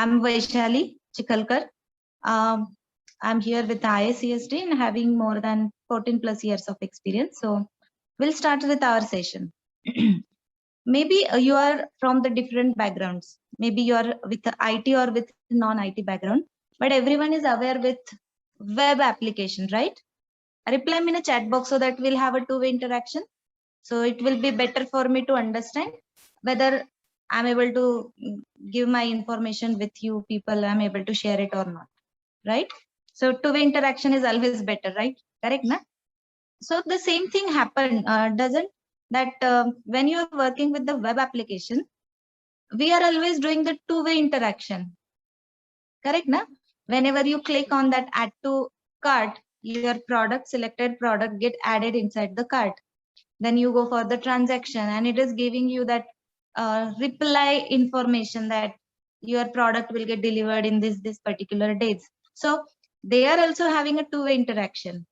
I'm Vaishali Chikhalkar. I'm here with IACSD and having more than 14 plus years of experience. So we'll start with our session. Maybe you are from the different backgrounds. Maybe you are with the IT or with non-IT background, but everyone is aware with web application, right? Reply me in a chat box so that we'll have a two-way interaction. So it will be better for me to understand whether I'm able to give my information with you people, I'm able to share it or not, right? So two-way interaction is always better, right? Correct, na? So the same thing happened, doesn't that when you're working with the web application, we are always doing the two-way interaction, correct, na? Whenever you click on that add to cart, your product, selected product get added inside the cart. Then you go for the transaction and it is giving you that reply information that your product will get delivered in this particular dates. So they are also having a two-way interaction.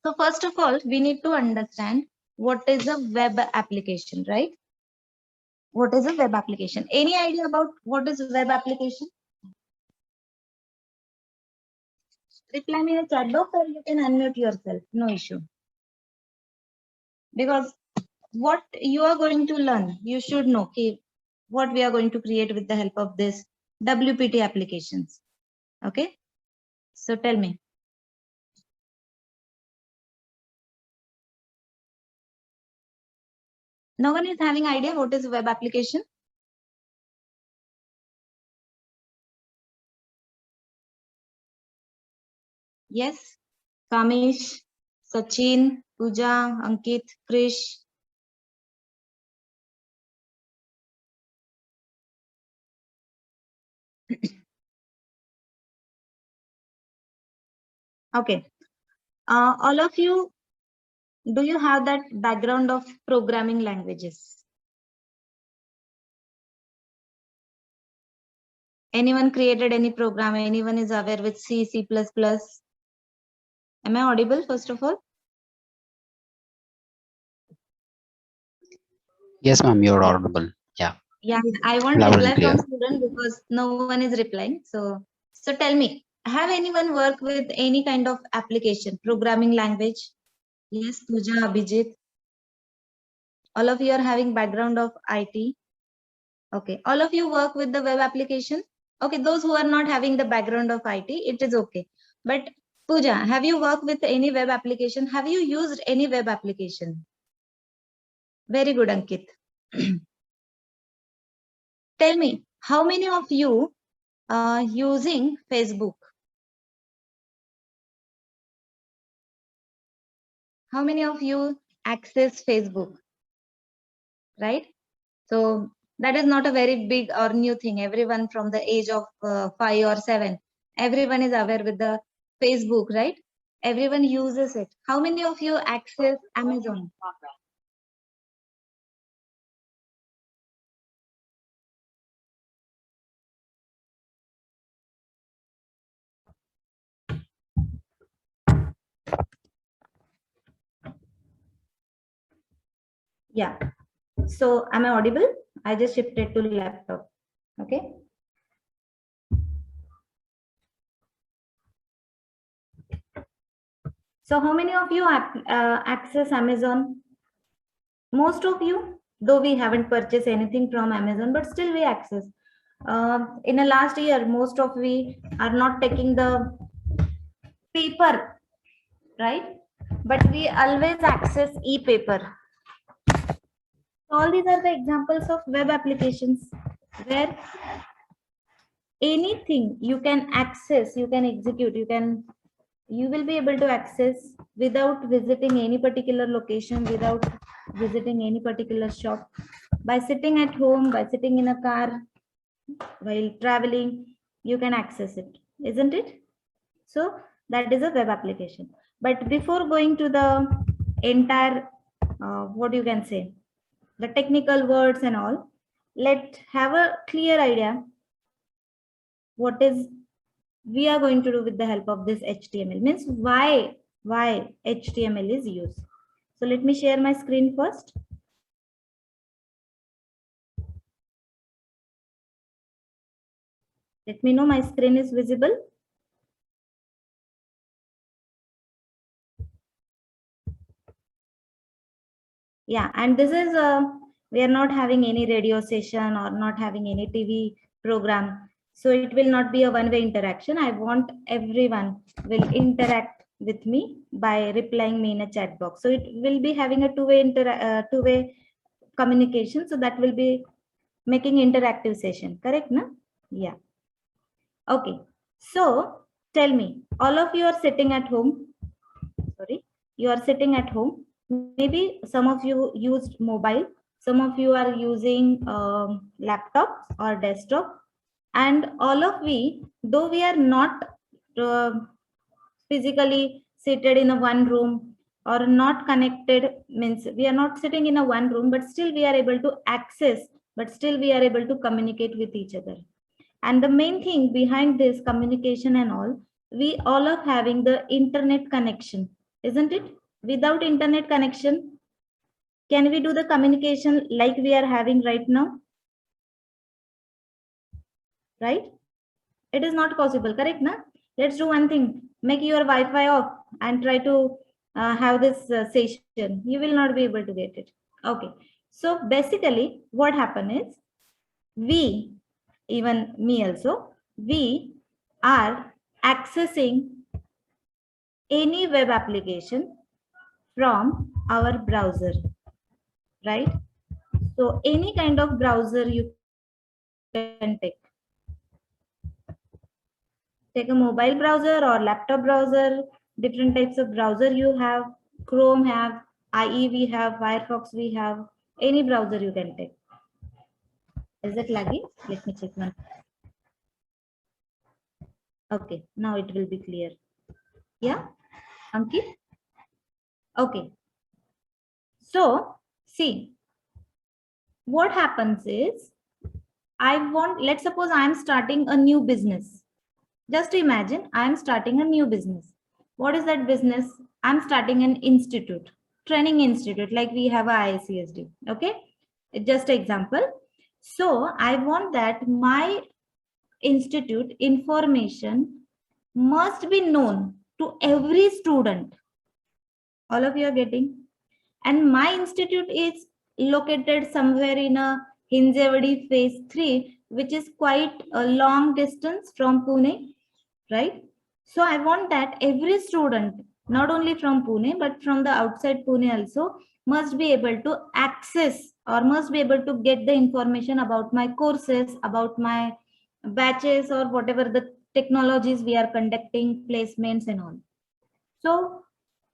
So first of all, we need to understand what is a web application, right? What is a web application? Any idea about what is a web application? Reply me in a chat box or you can unmute yourself, no issue. Because what you are going to learn, you should know what we are going to create with the help of this WPT applications. Okay, so tell me. No one is having idea what is a web application? Yes, Kamish, Sachin, Pooja, Ankit, Krish. Okay, all of you, do you have that background of programming languages? Anyone created any program? Anyone is aware with C, C++? Am I audible first of all? Yes, ma'am, you're audible. Yeah. Yeah, I want reply from student because no one is replying. So tell me, have anyone worked with any kind of application, programming language? Yes, Pooja, Abhijit. All of you are having background of IT. Okay, all of you work with the web application. Okay, those who are not having the background of IT, it is okay. But Pooja, have you worked with any web application? Have you used any web application? Very good, Ankit. Tell me, how many of you are using Facebook? How many of you access Facebook? Right? So that is not a very big or new thing. Everyone from the age of 5 or 7, everyone is aware with the Facebook, right? Everyone uses it. How many of you access Amazon? Yeah. So am I audible? I just shifted to laptop. Okay. So how many of you access Amazon? Most of you, though we haven't purchased anything from Amazon, but still we access. In the last year, most of we are not taking the paper, right? But we always access e-paper. All these are the examples of web applications where anything you can access, you can execute, you will be able to access without visiting any particular location, without visiting any particular shop, by sitting at home, by sitting in a car, while traveling, you can access it, isn't it? So that is a web application. But before going to the entire, what you can say, the technical words and all, let's have a clear idea what is we are going to do with the help of this HTML, means why HTML is used. So let me share my screen first. Let me know my screen is visible. Yeah, and this is we are not having any radio session or not having any TV program. So it will not be a one-way interaction. I want everyone will interact with me by replying me in a chat box. So it will be having a two-way communication. So that will be making interactive session. Correct, na? Yeah. Okay. So tell me, all of you are sitting at home. Sorry, you are sitting at home. Maybe some of you used mobile, some of you are using laptop or desktop, and all of we, though we are not uh, physically seated in a one room or not connected, means we are not sitting in a one room, but still we are able to access, but still we are able to communicate with each other. And the main thing behind this communication and all, we all are having the internet connection, isn't it? Without internet connection, can we do the communication like we are having right now? Right? It is not possible, correct? Na? Let's do one thing. Make your Wi-Fi off and try to have this session. You will not be able to get it. Okay. So basically, what happened is we, even me also, we are accessing any web application from our browser, right? So any kind of browser you can take a mobile browser or laptop browser, different types of browser you have, Chrome have, IE we have, Firefox we have, any browser you can take. Is it lagging? Let me check one. Okay, now it will be clear. Yeah, Ankit? Okay. So, see, what happens is, let's suppose I'm starting a new business. Just imagine I'm starting a new business. What is that business? I'm starting an institute, training institute, like we have a ICSD. Okay, it's just an example. So I want that my institute information must be known to every student. All of you are getting? And my institute is located somewhere in a Hinjewadi phase 3, which is quite a long distance from Pune, right? So I want that every student, not only from Pune, but from the outside Pune also, must be able to access or must be able to get the information about my courses, about my batches or whatever the technologies we are conducting, placements and all. So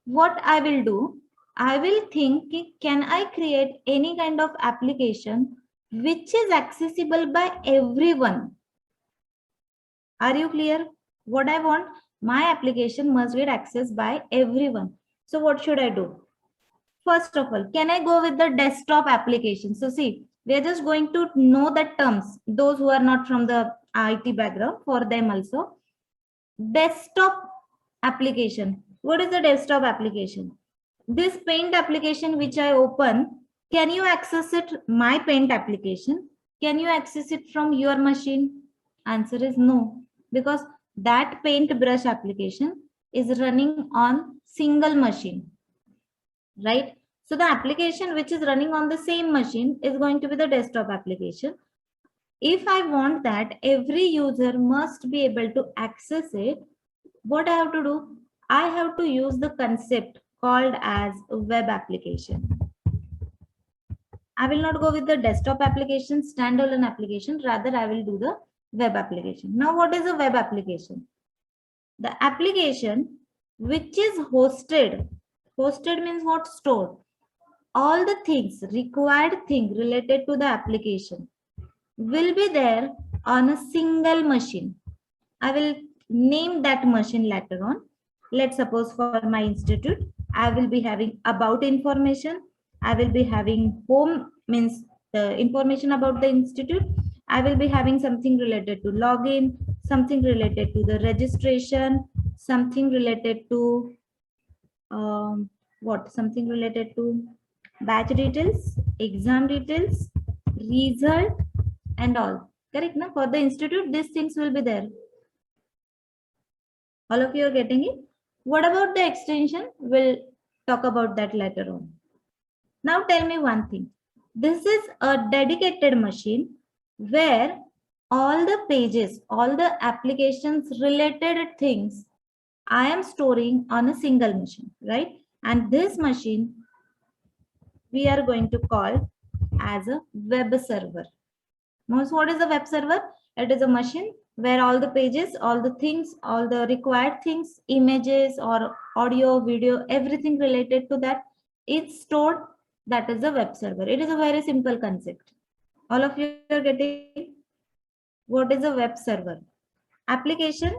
what I will do, I will think, can I create any kind of application which is accessible by everyone? Are you clear? What I want, my application must get accessed by everyone. So what should I do? First of all, can I go with the desktop application? So see, we are just going to know the terms. Those who are not from the IT background, for them also. Desktop application. What is the desktop application? This paint application which I open, can you access it, my paint application? Can you access it from your machine? Answer is no, because that paint brush application is running on single machine, right? So the application which is running on the same machine is going to be the desktop application. If I want that every user must be able to access it, what I have to do? I have to use the concept called as a web application. I will not go with the desktop application, standalone application. Rather, I will do the web application. Now, what is a web application? The application which is hosted. Hosted means what? Stored. All the things, required thing related to the application will be there on a single machine. I will name that machine later on. Let's suppose for my institute, I will be having about information. I will be having home, means the information about the institute. I will be having something related to login, something related to the registration, something related to something related to batch details, exam details, result and all. Correct? Na? For the institute, these things will be there. All of you are getting it? What about the extension? We'll talk about that later on. Now tell me one thing. This is a dedicated machine where all the pages, all the applications related things I am storing on a single machine, right? And this machine we are going to call as a web server. Most, what is a web server? It is a machine where all the pages, all the things, all the required things, images or audio, video, everything related to that is stored. That is a web server. It is a very simple concept. All of you are getting what is a web server? Application,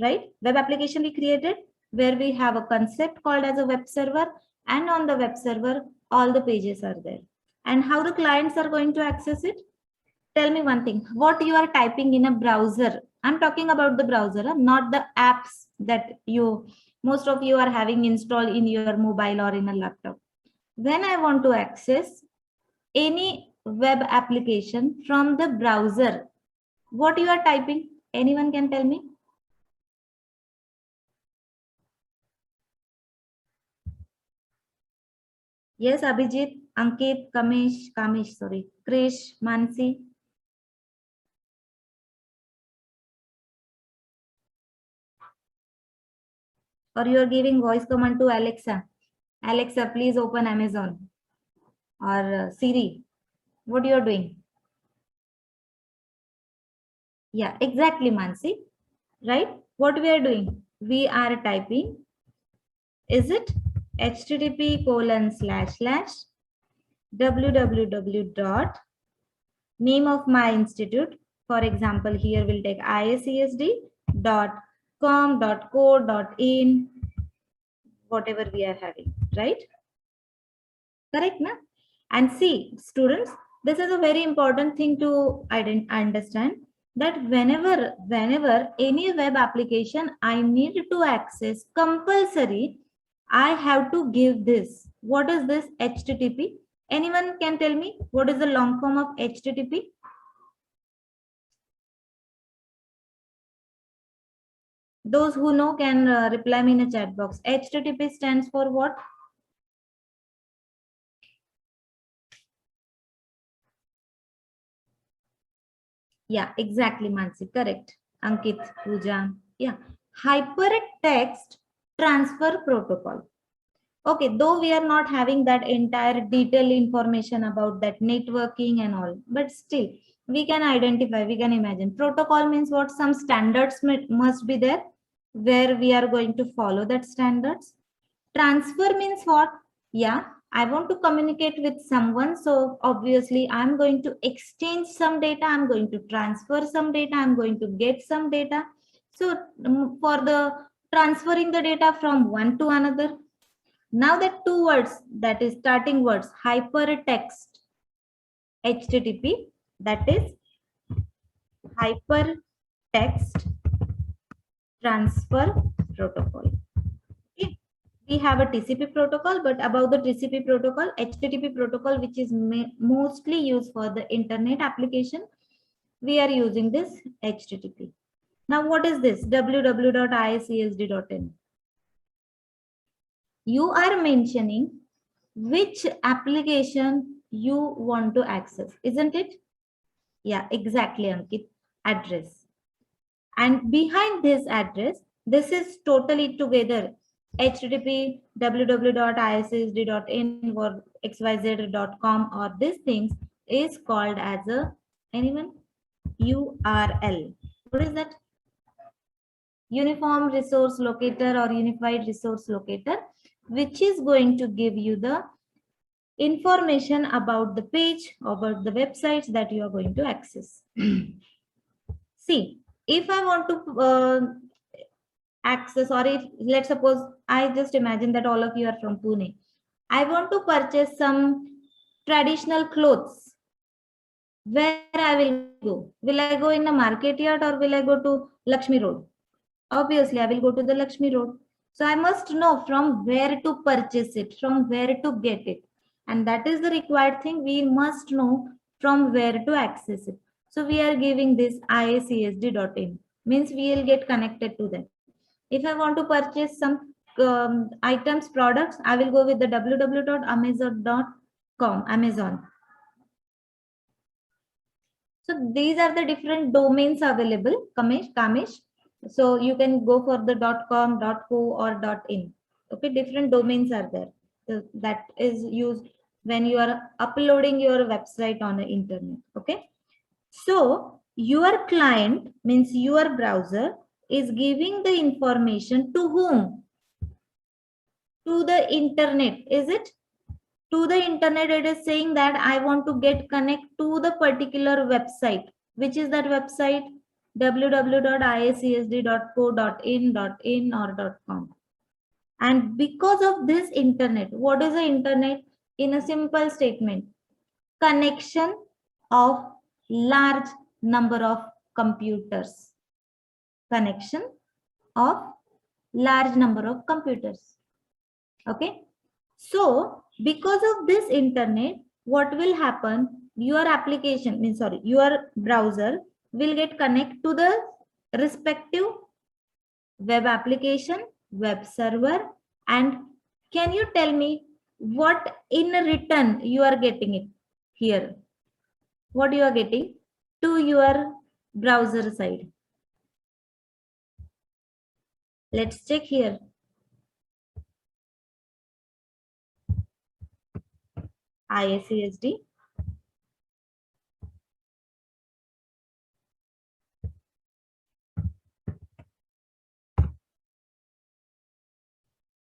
right? Web application we created where we have a concept called as a web server, and on the web server, all the pages are there. And how the clients are going to access it? Tell me one thing, what you are typing in a browser. I'm talking about the browser, not the apps that most of you are having installed in your mobile or in a laptop. When I want to access any web application from the browser, what you are typing? Anyone can tell me? Yes, Abhijit, Ankit, Kamish, sorry, Krish, Mansi. Or you are giving voice command to Alexa. Alexa, please open Amazon. Or Siri. What you are doing? Yeah, exactly, Mansi. Right? What we are doing? We are typing. Is it http://www dot name of my institute? For example, here we'll take iscsd.com.co.in, whatever we are having, right? Correct, na? And see, students, this is a very important thing to understand, that whenever any web application I need to access, compulsory, I have to give this. What is this HTTP? Anyone can tell me what is the long form of HTTP? Those who know can reply me in a chat box. HTTP stands for what? Yeah, exactly, Mansi. Correct. Ankit, Pooja. Yeah. Hypertext transfer protocol. Okay, though we are not having that entire detailed information about that networking and all, but still we can identify, we can imagine. Protocol means what? Some standards must be there where we are going to follow that standards. Transfer means what? Yeah, I want to communicate with someone. So obviously I'm going to exchange some data. I'm going to transfer some data. I'm going to get some data. So for the transferring the data from one to another. Now that two words, that is starting words, hypertext, HTTP, that is hypertext transfer protocol. Okay. We have a TCP protocol, but about the TCP protocol, HTTP protocol, which is mostly used for the internet application, we are using this HTTP. Now, what is this? www.iscsd.in. You are mentioning which application you want to access, isn't it? Yeah, exactly, Ankit. Address. And behind this address, this is totally together. HTTP www.iscsd.in or xyz.com or these things is called as a anyone URL. What is that? Uniform resource locator or unified resource locator, which is going to give you the information about the page, about the websites that you are going to access. See, if I want to access, or if let's suppose I just imagine that all of you are from Pune. I want to purchase some traditional clothes. Where I will go? Will I go in a market yard or will I go to Lakshmi Road? Obviously, I will go to the Lakshmi Road. So I must know from where to purchase it, from where to get it. And that is the required thing. We must know from where to access it. So we are giving this iacsd.in, means we will get connected to them. If I want to purchase some items, products, I will go with the www.amazon.com, Amazon. So these are the different domains available, Kamish. So you can go for the .com, .co or .in. Okay, different domains are there. So that is used when you are uploading your website on the internet. Okay. So your client, means your browser, is giving the information to whom? To the internet, is it? To the internet, it is saying that I want to get connect to the particular website. Which is that website? www.iacsd.co.in or .com. And because of this internet, what is the internet? In a simple statement, connection of large number of computers. Connection of large number of computers. Okay. So because of this internet, what will happen? Your application, means sorry, your browser will get connect to the respective web application, web server, and can you tell me what in return you are getting it here? What you are getting to your browser side? Let's check here. IACSD.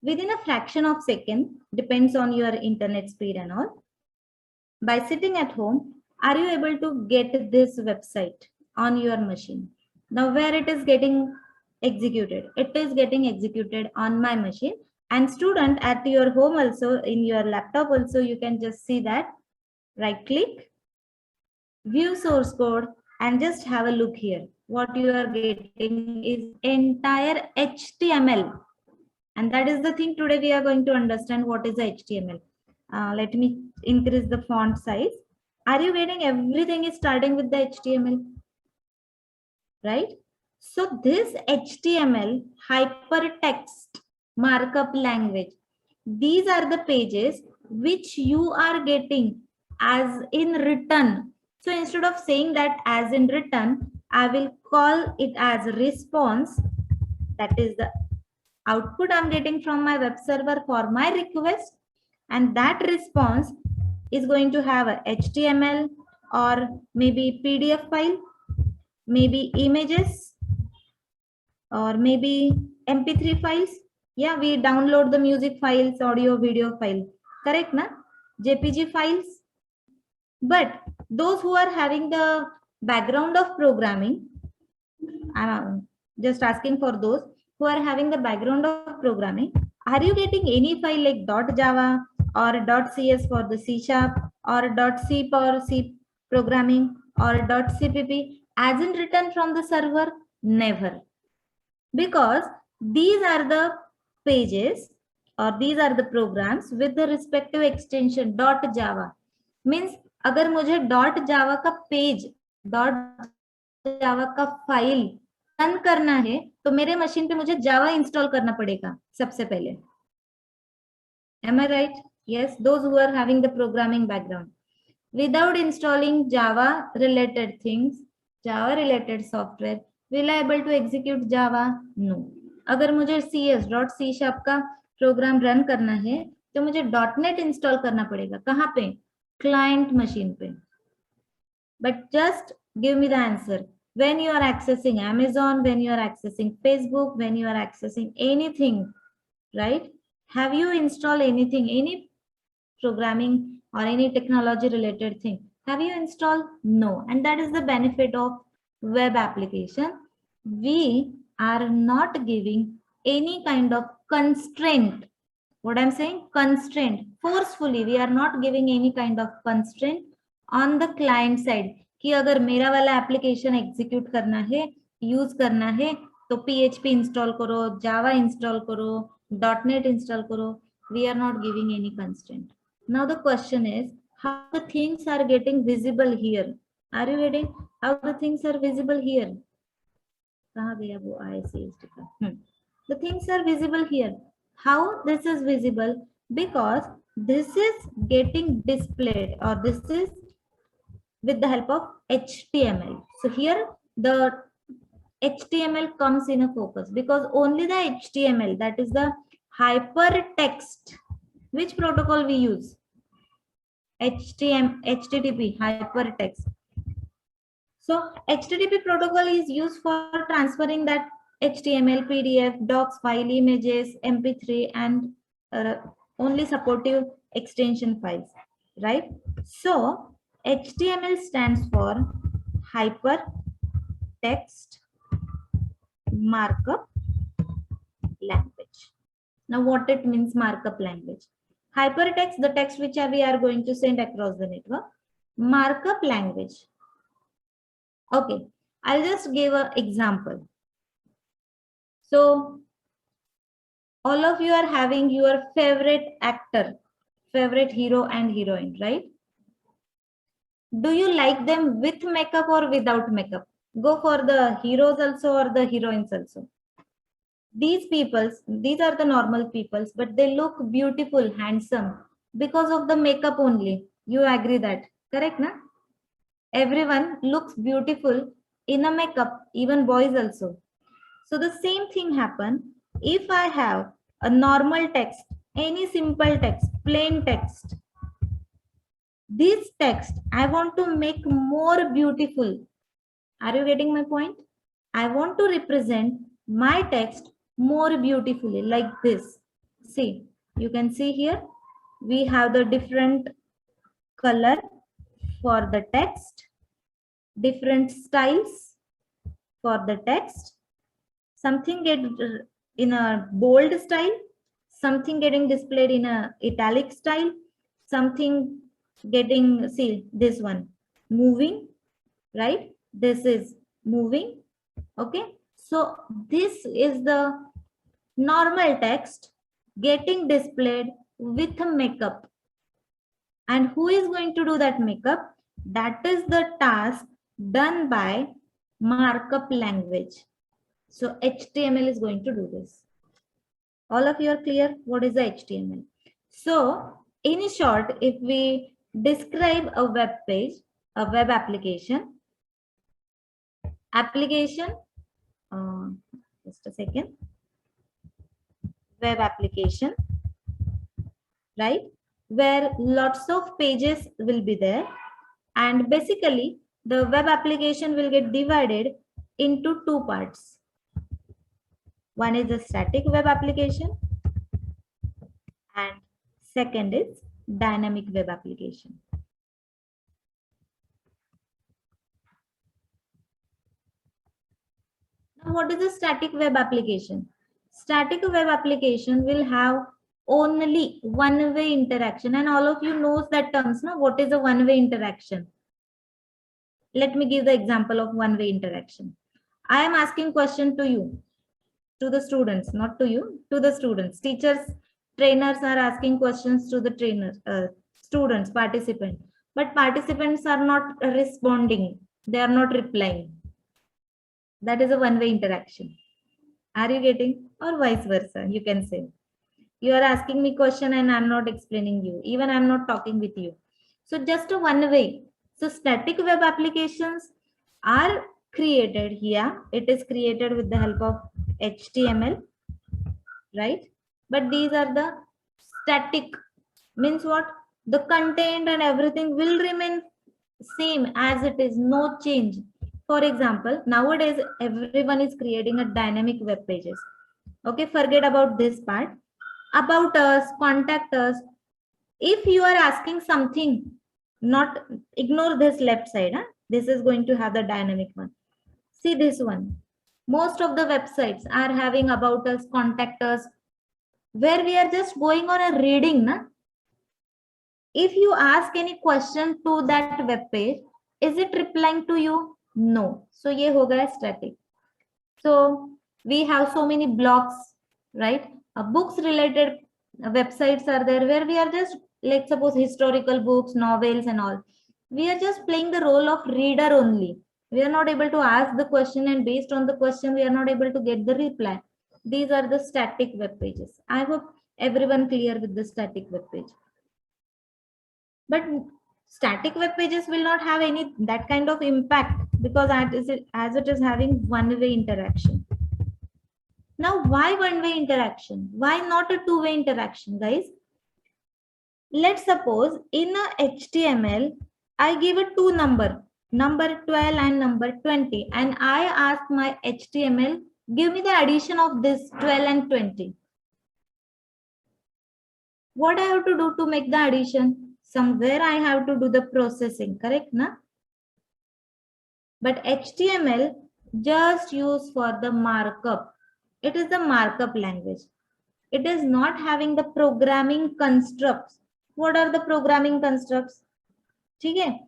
Within a fraction of second, depends on your internet speed and all. By sitting at home, are you able to get this website on your machine? Now where it is getting executed? It is getting executed on my machine, and student at your home also, in your laptop also, you can just see that. Right click, view source code, and just have a look here. What you are getting is entire HTML. And that is the thing today we are going to understand what is the HTML. Let me increase the font size. Are you getting everything is starting with the HTML? Right? So this HTML hypertext markup language, these are the pages which you are getting as in written. So instead of saying that as in written, I will call it as response. That is the output I'm getting from my web server for my request, and that response is going to have a HTML or maybe PDF file, maybe images, or maybe MP3 files. Yeah, we download the music files, audio, video file. Correct, na? JPG files. But those who are having the background of programming, I'm just asking for those who are having the background of programming, are you getting any file like .java or .cs for the C# or .c for C programming or .cpp as in written from the server? Never. Because these are the pages or these are the programs with the respective extension .java. Means अगर मुझे .java का page .java का file run करना है तो मेरे machine पे मुझे जावा इंस्टॉल करना पड़ेगा सबसे पहले. Am I right? Yes, those who are having the programming background. Without installing Java related things, Java related software, will I able to execute Java? No. अगर मुझे CS.C# का प्रोग्राम रन करना है तो मुझे .NET इंस्टॉल करना पड़ेगा. कहाँ पे? क्लाइंट मशीन पे. But just give me the answer. When you are accessing Amazon, when you are accessing Facebook, when you are accessing anything, right? Have you installed anything, any programming or any technology related thing? Have you installed? No. And that is the benefit of web application. We are not giving any kind of constraint. What I'm saying? Constraint. Forcefully, we are not giving any kind of constraint on the client side. कि अगर मेरा वाला application execute करना है, use करना है, तो PHP install करो, जावा इंस्टॉल करो, .NET इंस्टॉल करो. We are not giving any constraint. Now the question is, how the things are getting visible here? Are you getting how the things are visible here? कहाँ गया वो ICSD का? The things are visible here. How this is visible? Because this is getting displayed, or this is with the help of HTML. So here the HTML comes in a focus because only the HTML, that is the hypertext. Which protocol we use? HTTP, hypertext. So HTTP protocol is used for transferring that HTML, PDF, docs, file, images, MP3, and only supportive extension files, right? So HTML stands for hypertext markup language. Now what it means, markup language? Hypertext, the text which we are going to send across the network. Markup language. Okay, I'll just give an example. So all of you are having your favorite actor, favorite hero and heroine, right? Do you like them with makeup or without makeup? Go for the heroes also or the heroines also. These peoples, these are the normal peoples, but they look beautiful, handsome because of the makeup only. You agree that, correct, na? Everyone looks beautiful in a makeup, even boys also. So the same thing happen if I have a normal text, any simple text, plain text. This text I want to make more beautiful. Are you getting my point? I want to represent my text more beautifully like this. See, you can see here we have the different color for the text, different styles for the text. Something get in a bold style, something getting displayed in a italic style, something getting, see this one moving, right? This is moving. Okay, so this is the normal text getting displayed with a makeup. And who is going to do that makeup? That is the task done by markup language. So HTML is going to do this. All of you are clear what is the HTML? So in short, if we describe a web page, a web application, just a second, web application, right, where lots of pages will be there, and basically the web application will get divided into two parts. One is a static web application and second is dynamic web application. Now what is a static web application? Static web application will have only one-way interaction, and all of you knows that terms. Now what is a one-way interaction? Let me give the example of one-way interaction. I am asking question to you, to the students, not to you, to the students. Teachers, trainers are asking questions to the trainers, students, participants, but participants are not responding. They are not replying. That is a one-way interaction. Are you getting? Or vice versa, you can say. You are asking me question and I'm not explaining you. Even I'm not talking with you. So just a one way. So static web applications are created here. It is created with the help of HTML, right? But these are the static, means what? The content and everything will remain same as it is, no change. For example, nowadays everyone is creating a dynamic web pages. Okay, forget about this part. About us, contact us. If you are asking something, not ignore this left side. Huh? This is going to have the dynamic one. See this one. Most of the websites are having about us, contact us, where we are just going on a reading. Na? If you ask any question to that web page, is it replying to you? No. So ye ho gaya static. So we have so many blogs, right? Books related websites are there where we are just, like suppose historical books, novels and all. We are just playing the role of reader only. We are not able to ask the question, and based on the question, we are not able to get the reply. These are the static web pages. I hope everyone clear with the static web page. But static web pages will not have any that kind of impact because as it is having one-way interaction. Now, why one-way interaction? Why not a two-way interaction, guys? Let's suppose in a HTML, I give a two number 12 and number 20, and I ask my HTML, give me the addition of this 12 and 20. What I have to do to make the addition? Somewhere I have to do the processing, correct? Na? But HTML just used for the markup. It is the markup language. It is not having the programming constructs. What are the programming constructs? Okay.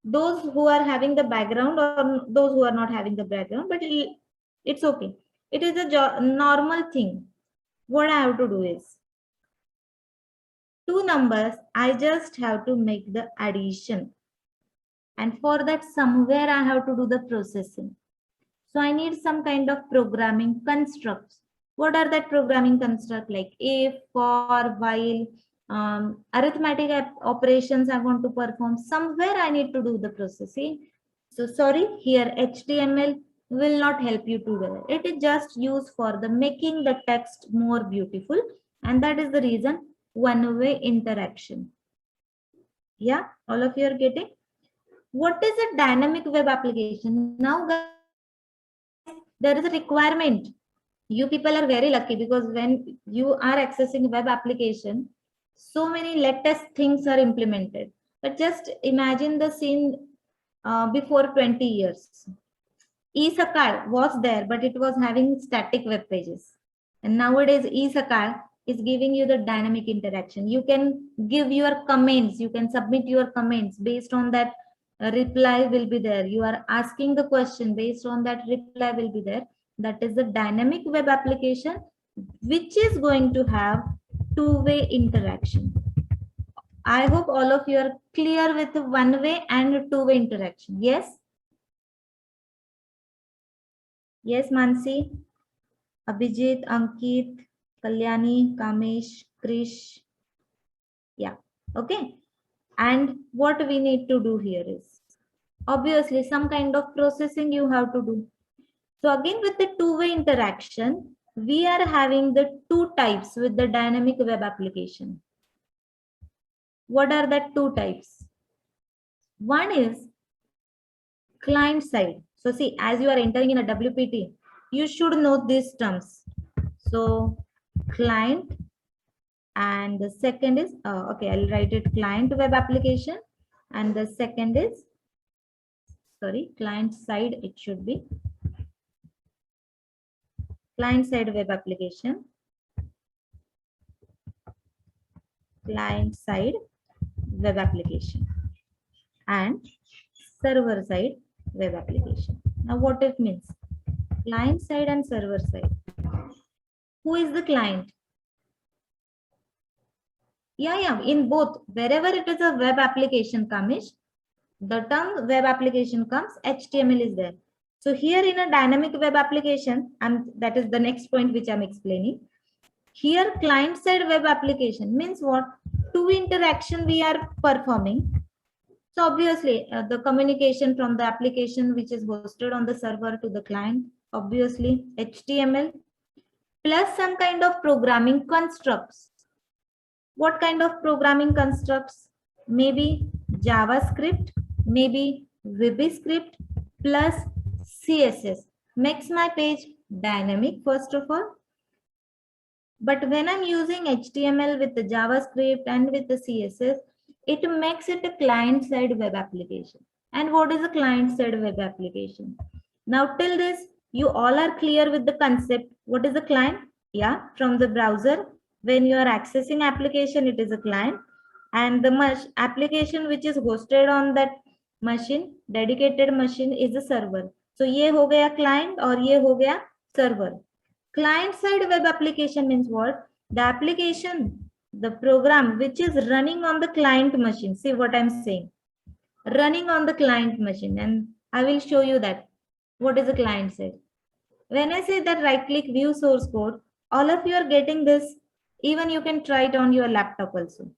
Those who are having the background or those who are not having the background, but it's okay. It is a normal thing. What I have to do is two numbers, I just have to make the addition. And for that, somewhere I have to do the processing. So I need some kind of programming constructs. What are that programming construct like if, for, while, arithmetic operations I want to perform? Somewhere I need to do the processing. So sorry, here HTML will not help you to do it. It is just used for the making the text more beautiful, and that is the reason one-way interaction. Yeah, all of you are getting. What is a dynamic web application? Now, guys, there is a requirement. You people are very lucky because when you are accessing web application, so many latest things are implemented. But just imagine the scene before 20 years. eSakal was there, but it was having static web pages. And nowadays, eSakal is giving you the dynamic interaction. You can give your comments, you can submit your comments based on that reply will be there. You are asking the question based on that reply will be there. That is the dynamic web application, which is going to have two-way interaction. I hope all of you are clear with one-way and two-way interaction. Yes? Yes, Mansi, Abhijit, Ankit, Kalyani, Kamesh, Krish. Yeah, okay. And what we need to do here is, obviously, some kind of processing you have to do. So again, with the two-way interaction, we are having the two types with the dynamic web application. What are the two types? One is client side. So see, as you are entering in a WPT, you should know these terms. So client, and the second is, okay, I'll write it client web application. And the second is, sorry, client side, it should be client side web application. Client side web application and server side web application. Now what it means? Client side and server side. Who is the client? Yeah, in both. Wherever it is a web application, Kamish, the term web application comes, HTML is there. So here in a dynamic web application, and that is the next point which I'm explaining. Here client side web application means what? Two interaction we are performing. So obviously the communication from the application which is hosted on the server to the client, obviously HTML plus some kind of programming constructs. What kind of programming constructs? Maybe JavaScript, maybe VB plus CSS. Makes my page dynamic first of all. But when I'm using HTML with the JavaScript and with the CSS, it makes it a client-side web application. And what is a client-side web application? Now till this, you all are clear with the concept. What is a client? Yeah, from the browser. When you are accessing application, it is a client. And the application which is hosted on that machine, dedicated machine, is a server. So ये हो गया client और ये हो गया server. Client side web application means what? The application, the program which is running on the client machine. See what I'm saying. running on the client machine, and I will show you that what is the client side. When I say that right click view source code, all of you are getting this. Even you can try it on your laptop also.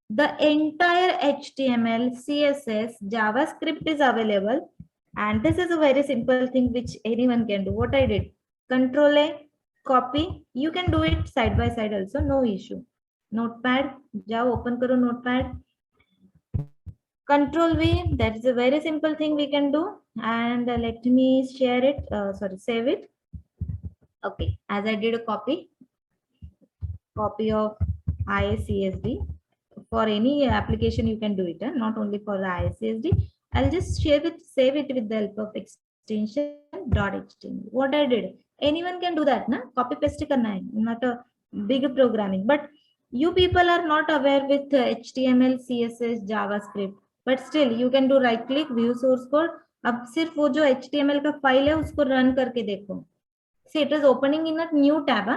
The entire HTML, CSS, JavaScript is available, and this is a very simple thing which anyone can do. What I did, Control A, copy. You can do it side by side also, no issue. Notepad, jao open karo notepad. Control V, that is a very simple thing we can do. And let me share it, save it. Okay, as I did a copy of IACSD. For any application, you can do it, not only for the IACSD. I'll just save it with the help of extension .html. What I did, anyone can do that, na? Copy paste karna hai, not a big programming. But you people are not aware with HTML, CSS, JavaScript. But still, you can do right click, view source code. अब सिर्फ वो जो HTML का file है उसको run करके देखो. See, it is opening in a new tab.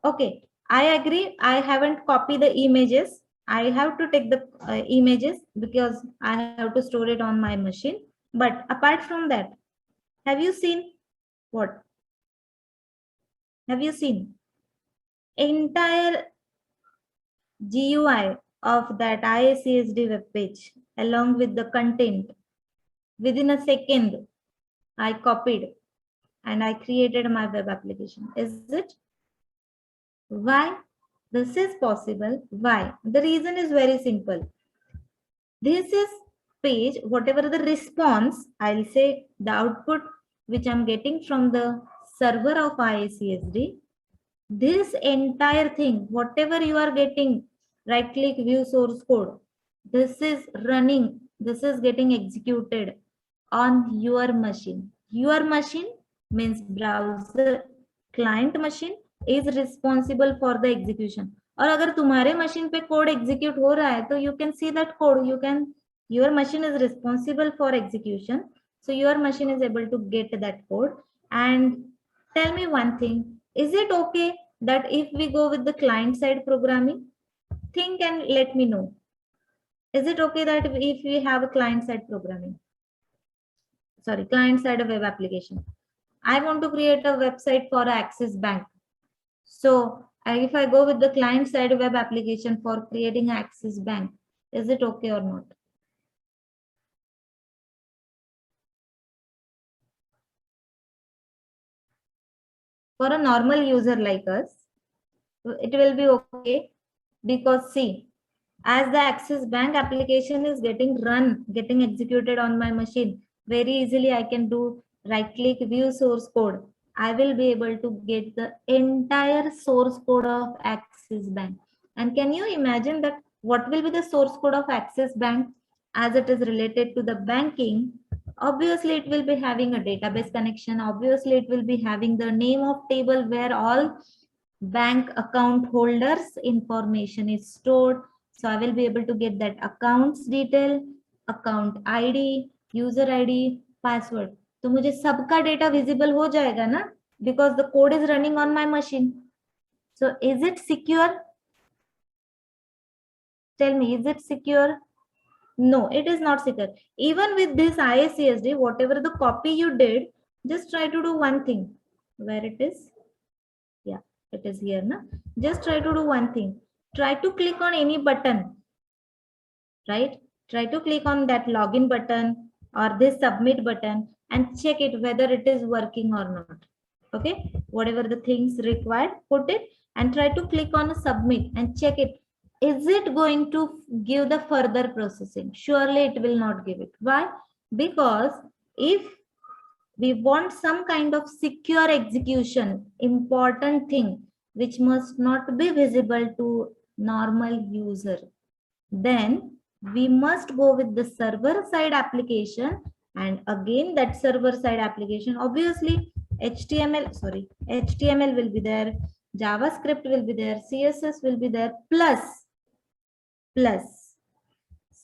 Okay, I agree. I haven't copied the images. I have to take the images because I have to store it on my machine. But apart from that, have you seen what? Have you seen entire GUI of that IACSD web page along with the content? Within a second, I copied and I created my web application. Is it? Why? This is possible. Why? The reason is very simple. This is page, whatever the response, I'll say the output which I'm getting from the server of IACSD. This entire thing, whatever you are getting, right click view source code, this is running, this is getting executed on your machine. Your machine means browser client machine is responsible for the execution. और अगर तुम्हारे machine पे code execute हो रहा है तो you can see that code, you can, your machine is responsible for execution, so your machine is able to get that code. And tell me one thing, is it okay that if we go with the client side programming? Think and let me know. Is it okay that if we have a client side programming, sorry, client side web application, I want to create a website for Axis Bank. So if I go with the client side web application for creating Axis Bank, is it okay or not? For a normal user like us, it will be okay, because see, as the Axis Bank application is getting run, getting executed on my machine, very easily I can do right click view source code. I will be able to get the entire source code of Axis Bank. And can you imagine that what will be the source code of Axis Bank as it is related to the banking? Obviously, it will be having a database connection. Obviously, it will be having the name of table where all bank account holders information is stored. So I will be able to get that accounts detail, account ID, user ID, password. तो मुझे सबका data visible हो जाएगा ना, because the code is running on my machine. So is it secure? Tell me, is it secure? No, it is not secure. Even with this IACSD, whatever the copy you did, just try to do one thing. Where it is? Yeah, it is here. Na? Just try to do one thing. Try to click on any button, right? Try to click on that login button or this submit button and check it whether it is working or not. Okay, whatever the things required, put it and try to click on submit and check it. Is it going to give the further processing? Surely it will not give it. Why? Because if we want some kind of secure execution, important thing which must not be visible to normal user, then we must go with the server side application. And again, that server side application, obviously HTML will be there, JavaScript will be there, CSS will be there, plus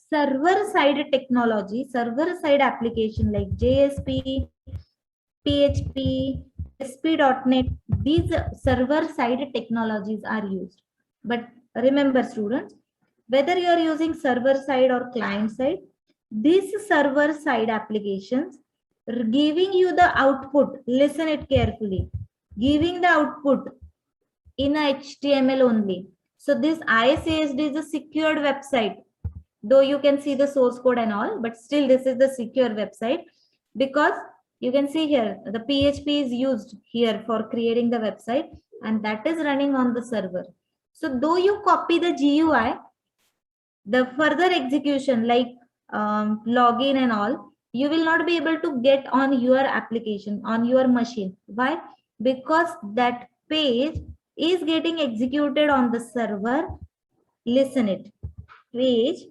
server side technology, server side application like JSP, PHP, ASP.NET, these server side technologies are used. But remember students, whether you are using server side or client side, These server side applications giving you the output, listen it carefully, giving the output in a HTML only. So this ISASD is a secured website, though you can see the source code and all, but still this is the secure website, because you can see here the PHP is used here for creating the website, and that is running on the server. So though you copy the GUI, the further execution like login and all, you will not be able to get on your application, on your machine. Why? Because that page is getting executed on the server. Listen it. Page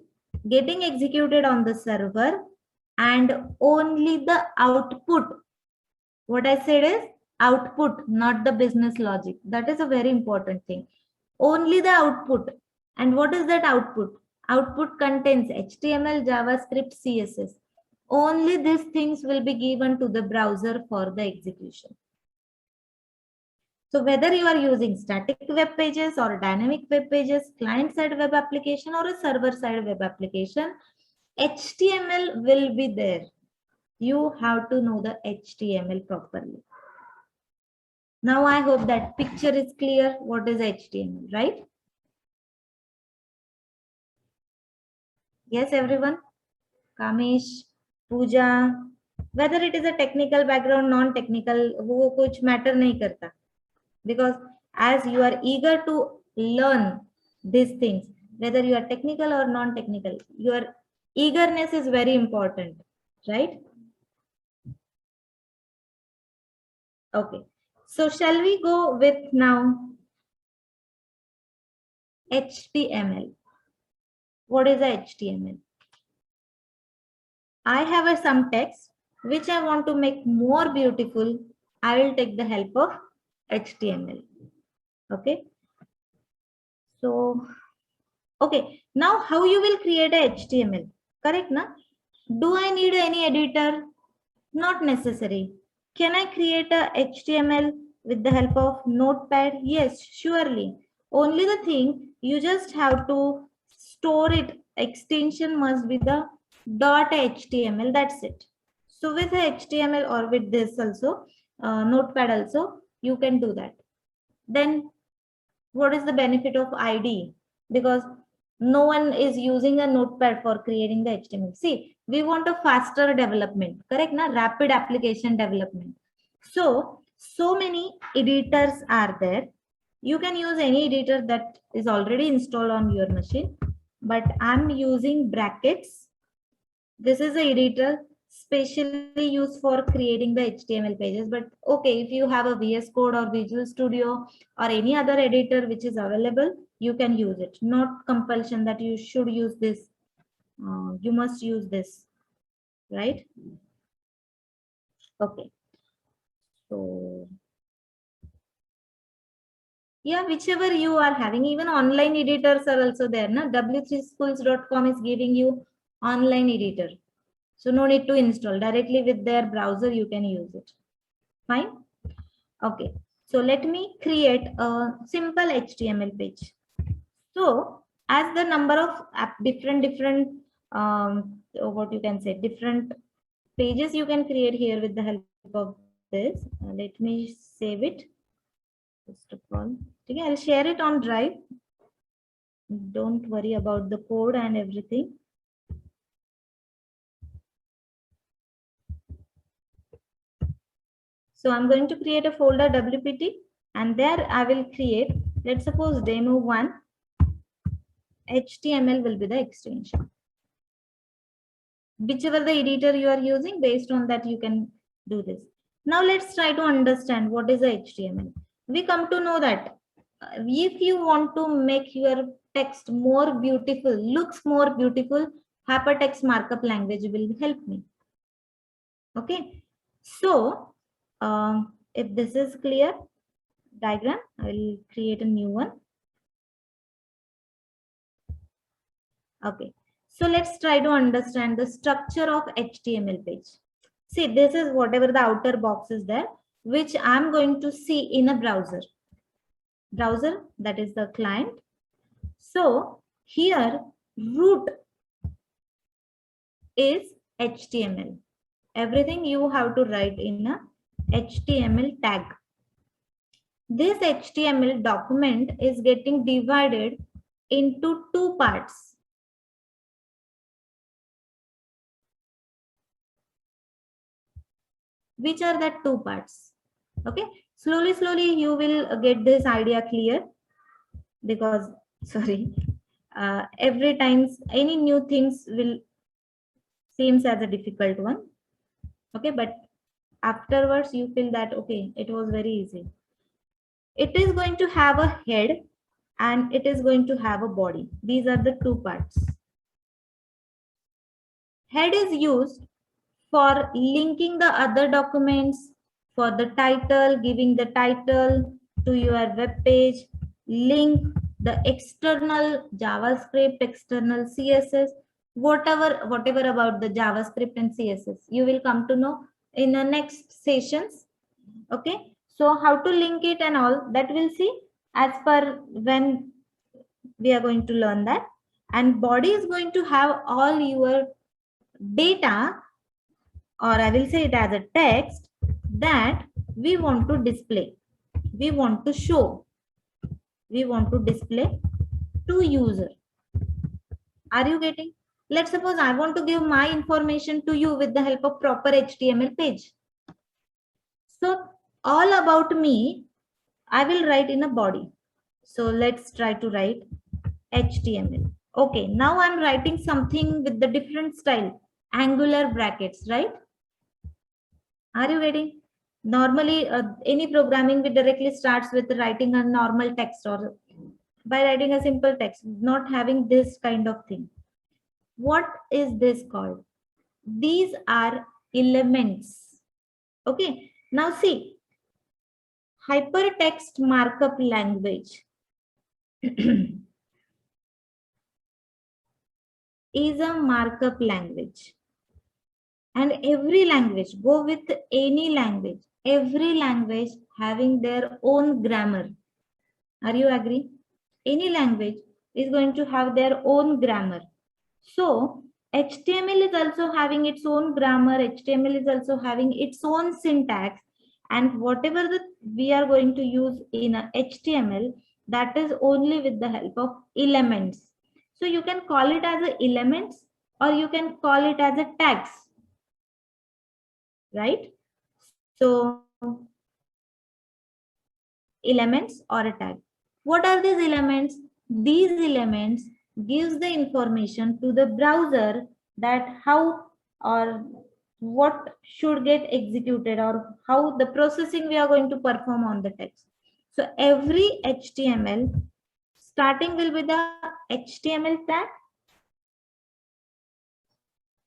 getting executed on the server, and only the output. What I said is output, not the business logic. That is a very important thing. Only the output. And what is that output? Output contains HTML, JavaScript, CSS. Only these things will be given to the browser for the execution. So whether you are using static web pages or dynamic web pages, client-side web application or a server-side web application, HTML will be there. You have to know the HTML properly. Now I hope that picture is clear. What is HTML, right? Yes, everyone? Kamesh, Pooja, whether it is a technical background, non-technical, वो कुछ matter नहीं करता. Because as you are eager to learn these things, whether you are technical or non-technical, your eagerness is very important, right? Okay. So shall we go with now HTML? What is a HTML? I have some text which I want to make more beautiful. I will take the help of HTML. Okay. So, okay. Now how you will create a HTML? Correct, na? Do I need any editor? Not necessary. Can I create a HTML with the help of Notepad? Yes, surely. Only the thing, you just have to store it. Extension must be the .html. That's it. So with HTML or with this also, Notepad also, you can do that. Then what is the benefit of IDE? Because no one is using a Notepad for creating the HTML. See, we want a faster development, correct? Na? Rapid application development. So many editors are there. You can use any editor that is already installed on your machine, but I'm using brackets. This is the editor specially used for creating the HTML pages. But okay, if you have a VS Code or Visual Studio or any other editor which is available, you can use it. Not compulsion that you should use this. You must use this, right? Okay. So yeah, whichever you are having, even online editors are also there. Na? w3schools.com is giving you online editor. So no need to install. Directly with their browser, you can use it. Fine. Okay. So let me create a simple HTML page. So as the number of different what you can say, different pages you can create here with the help of this. Let me save it. First of all, okay, I'll share it on Drive. Don't worry about the code and everything. So I'm going to create a folder WPT, and there I will create, let's suppose demo1 HTML will be the extension. Whichever the editor you are using, based on that you can do this. Now let's try to understand what is the HTML. We come to know that if you want to make your text more beautiful, looks more beautiful, hypertext markup language will help me. Okay. So if this is clear diagram, I will create a new one. Okay. So let's try to understand the structure of HTML page. See, this is whatever the outer box is there, which I'm going to see in a browser. Browser, that is the client. So here root is HTML. Everything you have to write in a HTML tag. This HTML document is getting divided into two parts. Which are the two parts? Okay, slowly you will get this idea clear, because sorry, every time any new things will seems as a difficult one. Okay, but afterwards you feel that okay, it was very easy. It is going to have a head and it is going to have a body. These are the two parts. Head is used for linking the other documents, for the title, giving the title to your web page, link the external JavaScript, external CSS, whatever about the JavaScript and CSS. You will come to know in the next sessions. Okay, so how to link it and all that we'll see as per when we are going to learn that. And body is going to have all your data, or I will say it as a text that we want to display, we want to show, we want to display to user. Are you getting? Let's suppose I want to give my information to you with the help of proper HTML page. So all about me, I will write in a body. So let's try to write HTML. Okay, now I'm writing something with the different style, angular brackets, right? Are you getting? Normally, any programming will directly starts with writing a normal text or by writing a simple text, not having this kind of thing. What is this called? These are elements. Okay, now see, hypertext markup language is a markup language. And every language, go with any language, every language having their own grammar. Are you agree? Any language is going to have their own grammar. So HTML is also having its own grammar. HTML is also having its own syntax. And whatever we are going to use in a HTML, that is only with the help of elements. So you can call it as a elements or you can call it as a tags. Right? So elements or a tag. What are these elements? These elements gives the information to the browser that how or what should get executed or how the processing we are going to perform on the text. So every HTML starting will be the HTML tag.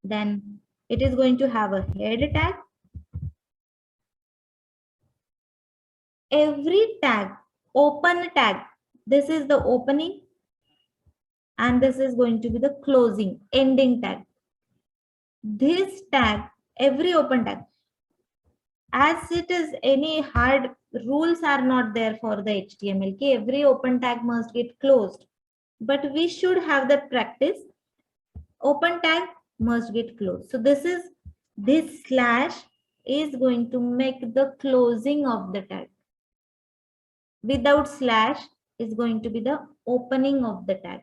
Then it is going to have a head tag. Every tag, open tag, this is the opening and this is going to be the closing, ending tag. This tag, every open tag, as it is any hard rules are not there for the HTML. Okay? Every open tag must get closed, but we should have the practice. Open tag must get closed. So this slash is going to make the closing of the tag. Without slash is going to be the opening of the tag.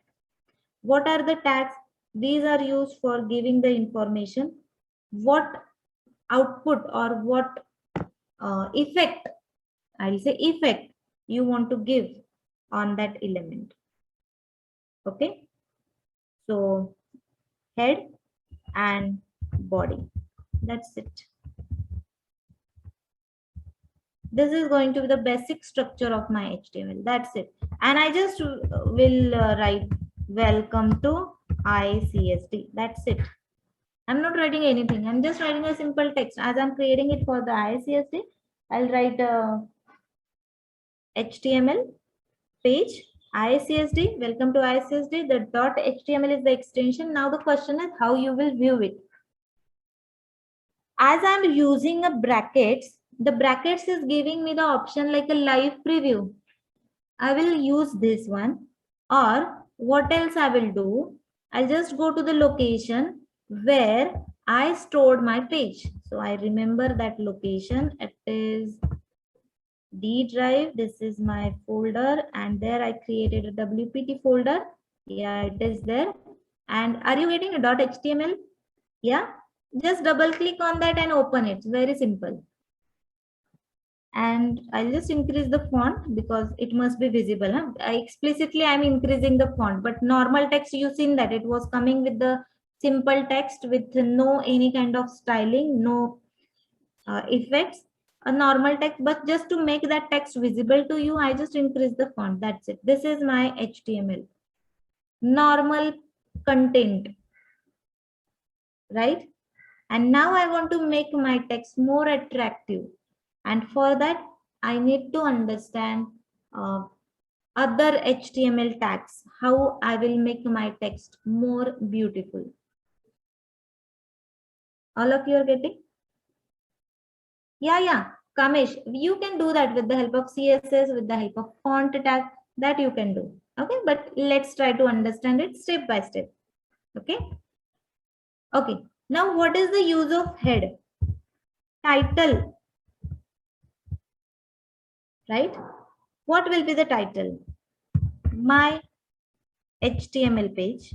What are the tags? These are used for giving the information, what output or what effect, I'll say effect you want to give on that element. Okay, so head and body, that's it. This is going to be the basic structure of my HTML. That's it. And I just will write welcome to ICSD. That's it. I'm not writing anything. I'm just writing a simple text. As I'm creating it for the ICSD, I'll write HTML page ICSD. Welcome to ICSD. The .html is the extension. Now the question is how you will view it. As I'm using a brackets, the brackets is giving me the option like a live preview. I will use this one, or what else I will do? I'll just go to the location where I stored my page. So I remember that location. It is D drive. This is my folder, and there I created a WPT folder. Yeah, it is there. And are you getting a .html? Yeah, just double click on that and open it. Very simple. And I'll just increase the font because it must be visible. Huh? I'm increasing the font, but normal text, you've seen that it was coming with the simple text with no any kind of styling, no effects, a normal text. But just to make that text visible to you, I just increase the font. That's it. This is my HTML. Normal content, right? And now I want to make my text more attractive. And for that, I need to understand other HTML tags, how I will make my text more beautiful. All of you are getting? Yeah. Kamesh, you can do that with the help of CSS, with the help of font tag, that you can do. Okay, but let's try to understand it step by step. Okay. Okay. Now, what is the use of head? Title, right? What will be the title? My HTML page,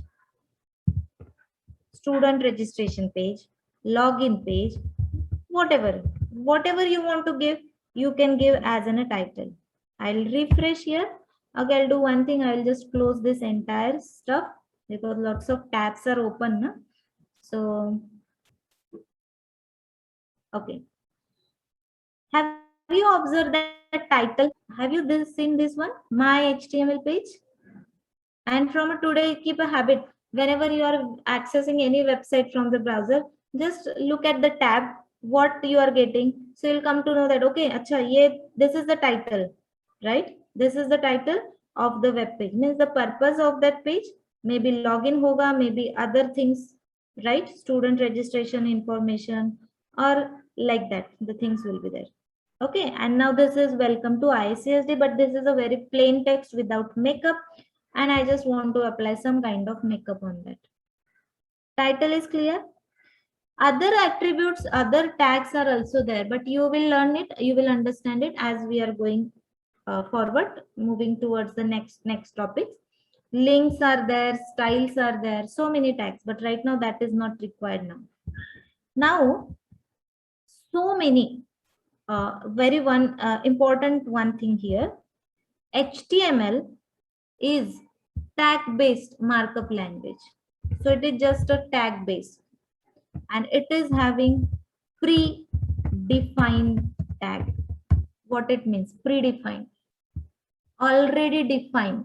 student registration page, login page, whatever you want to give, you can give as a title. I'll refresh here. Okay, I'll do one thing. I'll just close this entire stuff because lots of tabs are open. Na? So, okay. Have you observed that title? Have you seen this one? My HTML page. And from today, keep a habit. Whenever you are accessing any website from the browser, just look at the tab, what you are getting. So you'll come to know that, okay, this is the title, right? This is the title of the web page. Means the purpose of that page, maybe login hoga, maybe other things, right? Student registration information or like that, the things will be there. Okay, and now this is welcome to ICSD, but this is a very plain text without makeup, and I just want to apply some kind of makeup on that. Title is clear. Other attributes, other tags are also there, but you will learn it, you will understand it as we are going forward, moving towards the next topics. Links are there, styles are there, so many tags, but right now that is not required now. Now, so many, very one important one thing here, HTML is tag based markup language. So it is just a tag based and it is having predefined tag. What it means? Predefined, already defined.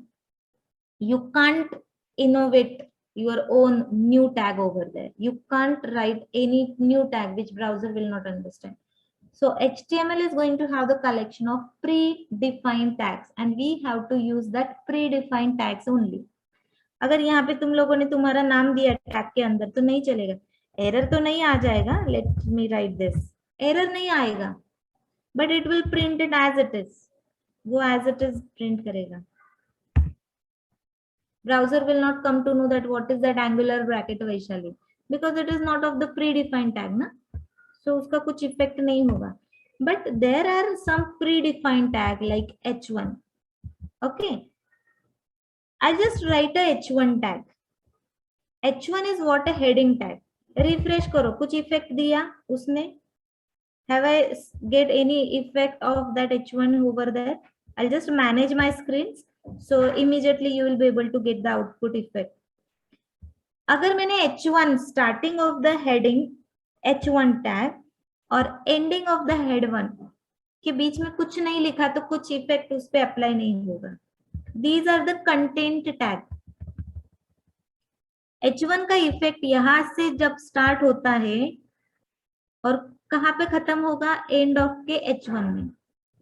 You can't innovate your own new tag over there. You can't write any new tag which browser will not understand. So HTML is going to have the collection of predefined tags and we have to use that predefined tags only. अगर यहाँ पे तुम लोगों ने तुम्हारा नाम दिया tag के अंदर तो नहीं चलेगा, एरर तो नहीं आ जाएगा. Let me write this. Error नहीं आएगा, but it will print it as it is. वो एज इट इज प्रिंट करेगा. Browser will not come to know that what is that angular bracket Vaishali because it is not of the predefined tag na. So उसका कुछ effect नहीं होगा. But there are some predefined tag like h1. Okay, I just write a h1 tag. h1 is what? A heading tag. Refresh करो, कुछ effect दिया उसने? Have I get any effect of that h1 over there? I'll just manage my screens. So immediately you will be able to get the output effect. अगर मैंने h1 starting of the heading h1 tag और ending of the head1 के बीच में कुछ नहीं लिखा तो कुछ इफेक्ट उस पे अप्लाई नहीं होगा. These are the content tag. h1 का इफेक्ट यहां से जब स्टार्ट होता है और कहां पे खत्म होगा? एंड ऑफ के h1 में.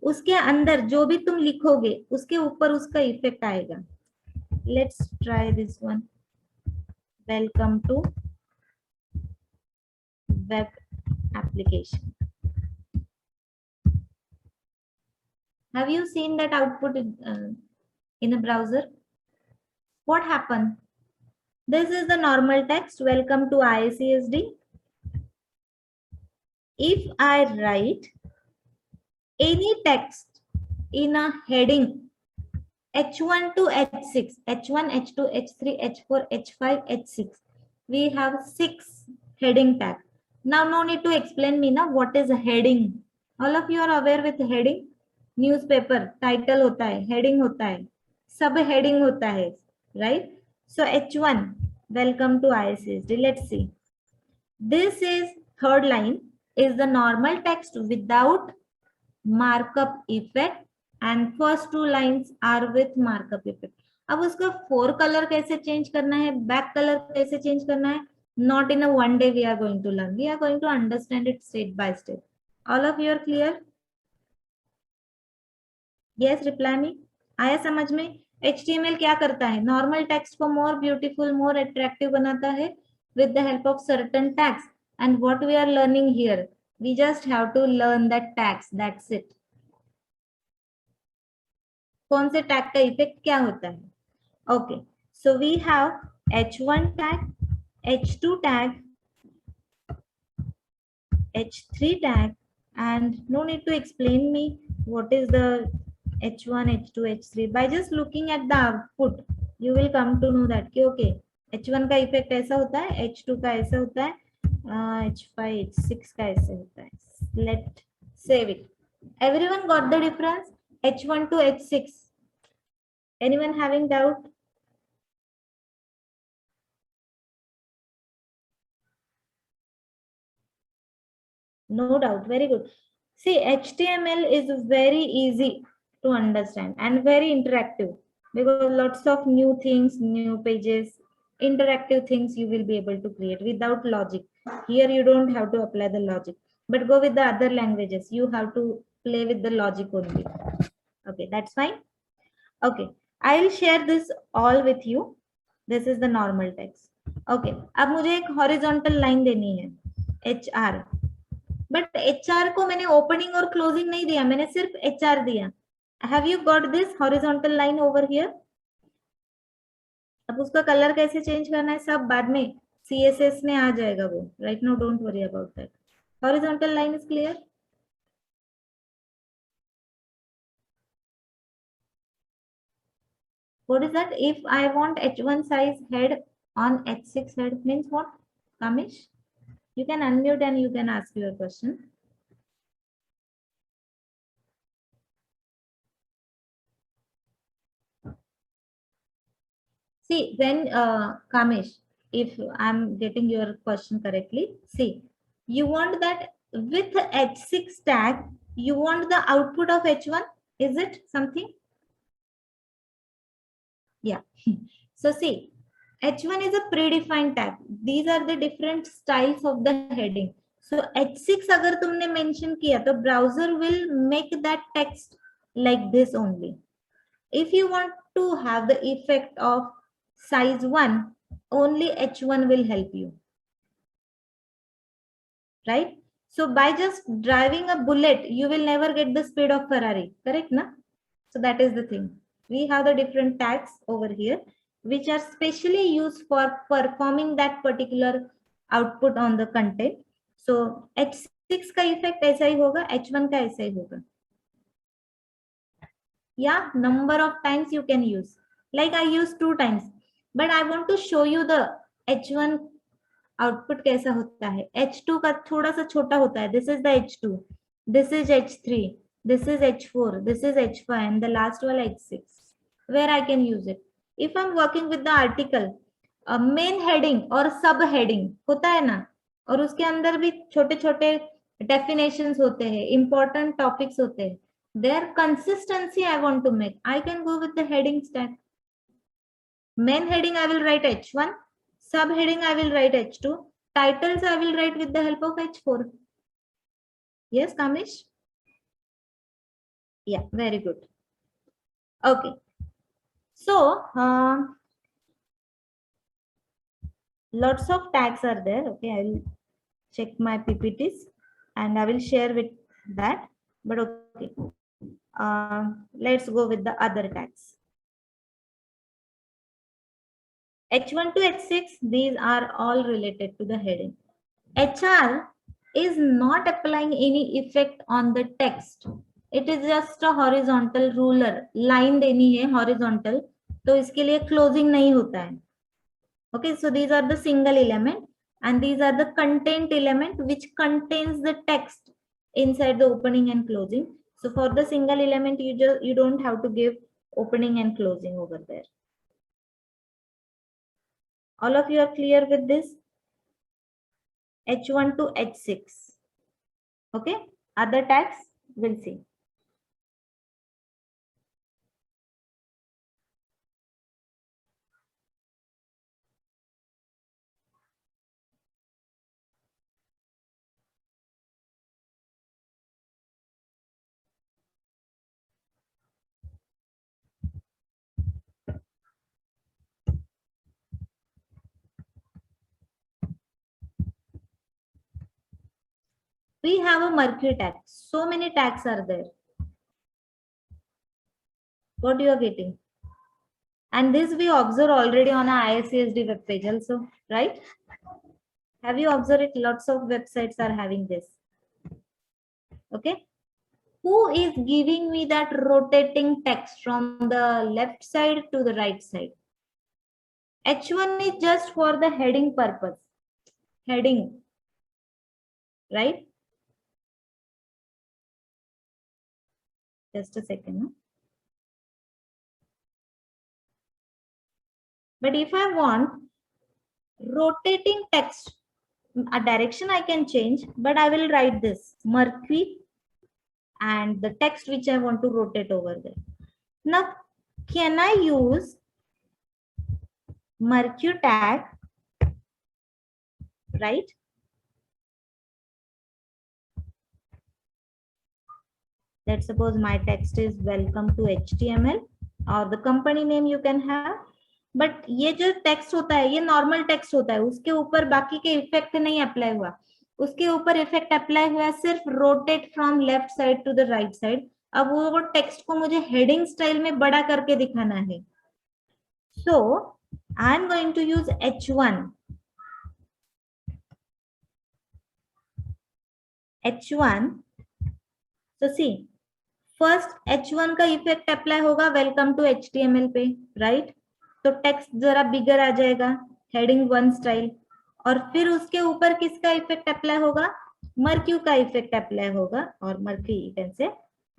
उसके अंदर जो भी तुम लिखोगे उसके ऊपर उसका इफेक्ट आएगा. Let's try this one. Welcome to web application. Have you seen that output in a browser? What happened? This is the normal text. Welcome to ICSD. If I write any text in a heading H1 to H6, H1, H2, H3, H4, H5, H6, we have 6 heading tag. Now no need to explain me now what is a heading. All of you are aware with heading. Newspaper title होता है, heading होता है, sub heading होता है, right? So H1, welcome to ICSD. Let's see. This is third line is the normal text without markup effect and first 2 lines are with markup effect. अब उसका 4 color कैसे change करना है, back color कैसे change करना है, not in a one day we are going to learn. We are going to understand it step by step. All of you are clear? Yes, reply me. आया समझ में? HTML क्या करता है? Normal text को more beautiful, more attractive बनाता है with the help of certain tags. And what we are learning here, we just have to learn that tags. That's it. कौन से टैग का इफेक्ट क्या होता है? Okay, so we have H1 tag, H2 tag, H3 tag, and no need to explain me what is the H1, H2, H3. By just looking at the output, you will come to know that कि okay, H1 का effect ऐसा होता है, H2 का ऐसा होता है, H5, H6 का ऐसे होता है. Let save it. Everyone got the difference? H1 to H6. Anyone having doubt? No doubt. Very good. See, HTML is very easy to understand and very interactive because lots of new things, new pages, interactive things you will be able to create without logic. Here you don't have to apply the logic, but go with the other languages. You have to play with the logic only. Okay, that's fine. Okay, I'll share this all with you. This is the normal text. Okay, अब मुझे एक horizontal line देनी है, HR. But HR को मैंने opening और closing नहीं दिया, मैंने सिर्फ HR दिया. Have you got this horizontal line over here? अब उसका कलर कैसे चेंज करना है सब बाद में CSS में आ जाएगा वो. Right now don't worry about that. Horizontal line is clear? What is that? If I want H1 size head on H6 head means what? Kamish, you can unmute and you can ask your question. See, when Kamish, if I'm getting your question correctly, see, you want that with H6 tag, you want the output of H1, is it something? Yeah. So see, H1 is a predefined tag. These are the different styles of the heading. So H6 अगर तुमने mention किया तो browser will make that text like this only. If you want to have the effect of size 1, only H1 will help you. Right? So by just driving a bullet, you will never get the speed of Ferrari. Correct, na? So that is the thing. We have the different tags over here, which are specially used for performing that particular output on the content. So H6 का effect ऐसा ही होगा, H1 का ऐसा ही होगा. Yeah, number of times you can use. Like I used 2 times, but I want to show you the H1 output कैसा होता है. H2 का थोड़ा सा छोटा होता है. This is the H2. This is H3. This is H4. This is H5 and the last one H6. Where I can use it. If I'm working with the article, main heading और sub heading होता है ना, और उसके अंदर भी छोटे छोटे definitions होते हैं, important topics होते हैं. Their consistency I want to make. I can go with the headings tag. Main heading I will write H1. Subheading I will write H2. Titles I will write with the help of H4. Yes, Kamish? Yeah, very good. Okay. So, lots of tags are there. Okay, I will check my PPTs and I will share with that. But okay, let's go with the other tags. H1 to H6, these are all related to the heading. HR is not applying any effect on the text. It is just a horizontal ruler. Line देनी है horizontal, तो इसके लिए closing नहीं होता है. Okay, so these are the single element and these are the content element which contains the text inside the opening and closing. So for the single element, you don't have to give opening and closing over there. All of you are clear with this? H1 to H6. Okay, other tags we'll see. We have a Mercury tag. So many tags are there. What you are getting? And this we observe already on our ISCSD web page also, right? Have you observed it? Lots of websites are having this. Okay. Who is giving me that rotating text from the left side to the right side? H1 is just for the heading purpose. Heading. Right? Just a second. No? But if I want rotating text, a direction I can change, but I will write this Mercury and the text which I want to rotate over there. Now, can I use Mercury tag, right? Let's suppose my text is welcome to HTML or the company name you can have. But ये जो text होता है ये normal text होता है, उसके ऊपर बाकी के effect नहीं apply हुआ. उसके ऊपर effect apply हुआ है सिर्फ rotate from left side to the right side. अब वो text को मुझे heading style में बड़ा करके दिखाना है. So I am going to use H1. H1. So see, first H1 का इफेक्ट अप्लाई होगा वेलकम टू HTML पे, राइट? तो टेक्स्ट जरा बिगर आ जाएगा, हेडिंग 1 स्टाइल, और फिर उसके ऊपर किसका इफेक्ट अप्लाई होगा? मर्क्यू का इफेक्ट अप्लाई होगा, और मर्क्यू you can say.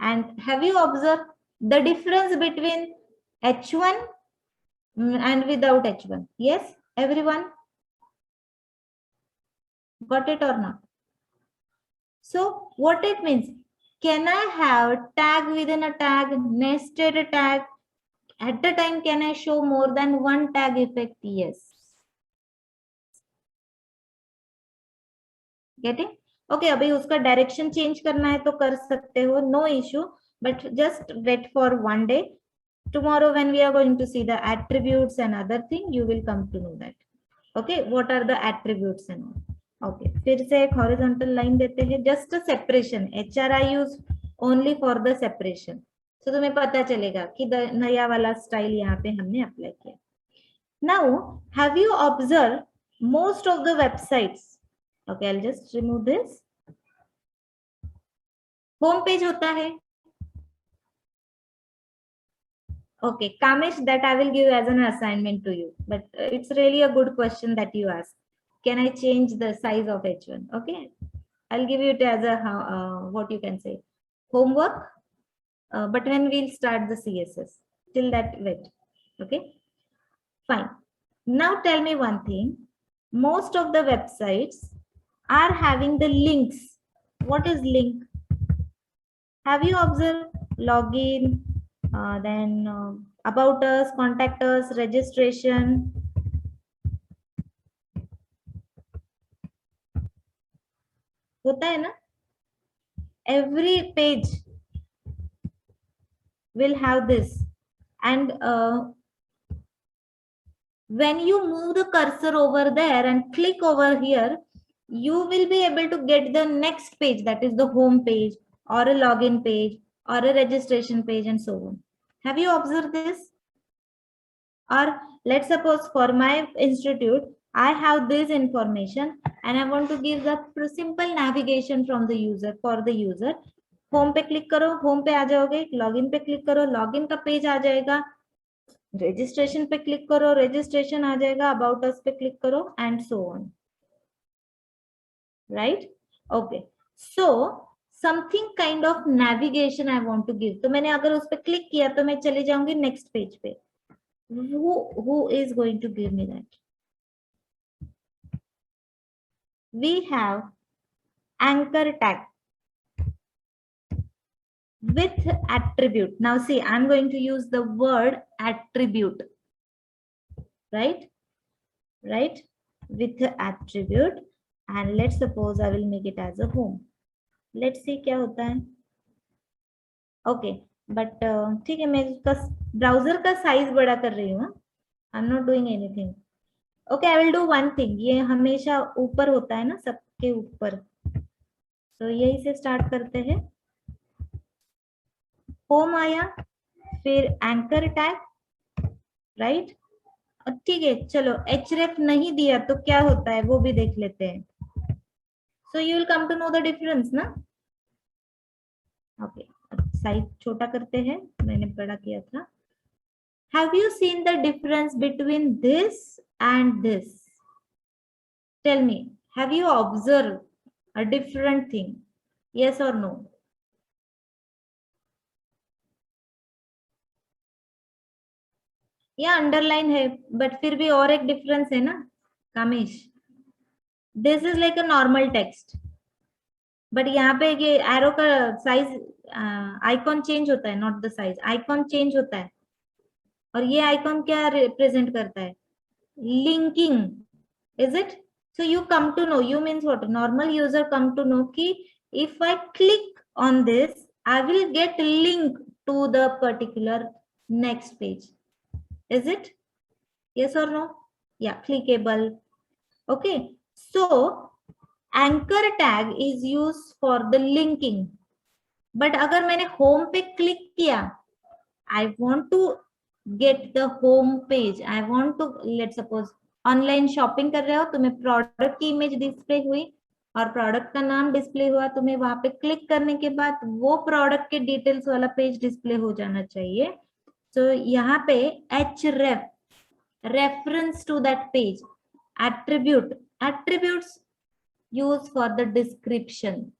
And have you observe the difference between H1 and without H1? Yes, everyone got it or not? So what it means? Can I have tag within a tag, nested tag? At the time, can I show more than one tag effect? Yes. Getting? Okay, अभी उसका direction change करना है तो कर सकते हो, no issue. But just wait for one day. Tomorrow when we are going to see the attributes and other thing, you will come to know that. Okay, what are the attributes and all? Okay, फिर से एक horizontal line देते हैं, just a separation. HR I use only for the separation. So तुम्हें पता चलेगा कि नया वाला style यहाँ पे हमने apply किया. Now, have you observed most of the websites? Okay, I'll just remove this. Home page होता है. Okay, Kamesh, that I will give as an assignment to you. But it's really a good question that you ask. Can I change the size of H1? Okay, I'll give you it as a what you can say homework. But when we'll start the CSS, till that wait. Okay, fine. Now tell me one thing. Most of the websites are having the links. What is link? Have you observed login, then about us, contact us, registration? होता है ना? Every page will have this, and when you move the cursor over there and click over here, you will be able to get the next page, that is the home page or a login page or a registration page and so on. Have you observed this? Or let's suppose for my institute, I have this information and I want to give the simple navigation from the user for the user. Home पे click करो, home पे आ जाओगे, login पे click करो, login का page आ जाएगा, registration पे click करो, रजिस्ट्रेशन आ जाएगा, अबाउट अस पे क्लिक करो, and so on, right? Okay, so something kind of navigation I want to give. तो मैंने अगर उस पे क्लिक किया तो मैं चले जाऊंगी नेक्स्ट पेज पे. Who is going to give me that? We have anchor tag with attribute. Now see, I'm going to use the word attribute, right? Right? With attribute, and let's suppose I will make it as a home. Let's see क्या होता है. Okay, but ठीक है, मैं इसका browser का size बड़ा कर रही हूँ. I'm not doing anything. Okay, I will do one thing. ये हमेशा ऊपर होता है ना, सबके ऊपर. तो यही से स्टार्ट करते हैं. होम आया, फिर एंकर टैग, राइट? ठीक है, चलो href नहीं दिया तो क्या होता है वो भी देख लेते हैं. So you will come to know the difference ना. ओके, साइज छोटा करते हैं, मैंने बड़ा किया था. Have you seen the difference between this and this? Tell me, have you observe a different thing? Yes और नो? या अंडरलाइन है, बट फिर भी और एक डिफरेंस है ना Kamesh. This is like a normal text, but यहाँ पे ये एरो का साइज, आइकॉन चेंज होता है, not the size, icon change होता है. और ये आइकॉन क्या रिप्रेजेंट करता है? Linking, is it? So you come to know, you means what? Normal user come to know कि if I click on this I will get link to the particular next page. Is it? Yes or no? Yeah, clickable. Okay, so anchor tag is used for the linking. But अगर मैंने home पे click किया, I want to get the home page. I want to, let's suppose online shopping कर रहे हो, तुम्हें product की image display हुई और product का नाम display हुआ, तुम्हें वहां पे click करने के बाद वो product के details वाला page display हो जाना चाहिए. So यहाँ पे href, reference to that page, attribute, attributes used for the description.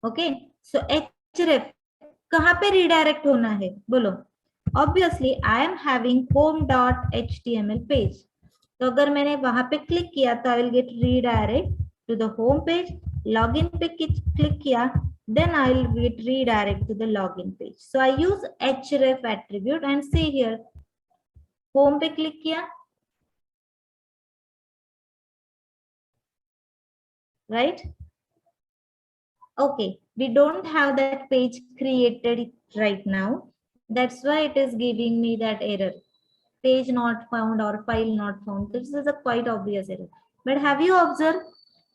Okay, so href कहाँ पे redirect होना है बोलो? Obviously I am having home.html page. तो अगर मैंने वहां पे क्लिक किया तो I will get redirect to the home page. Login पे क्लिक किया, then I will get redirect to the login page. So I use href attribute and see here, home पे क्लिक किया, right? Okay, we don't have that page created right now. That's why it is giving me that error. Page not found or file not found. This is a quite obvious error. But have you observed?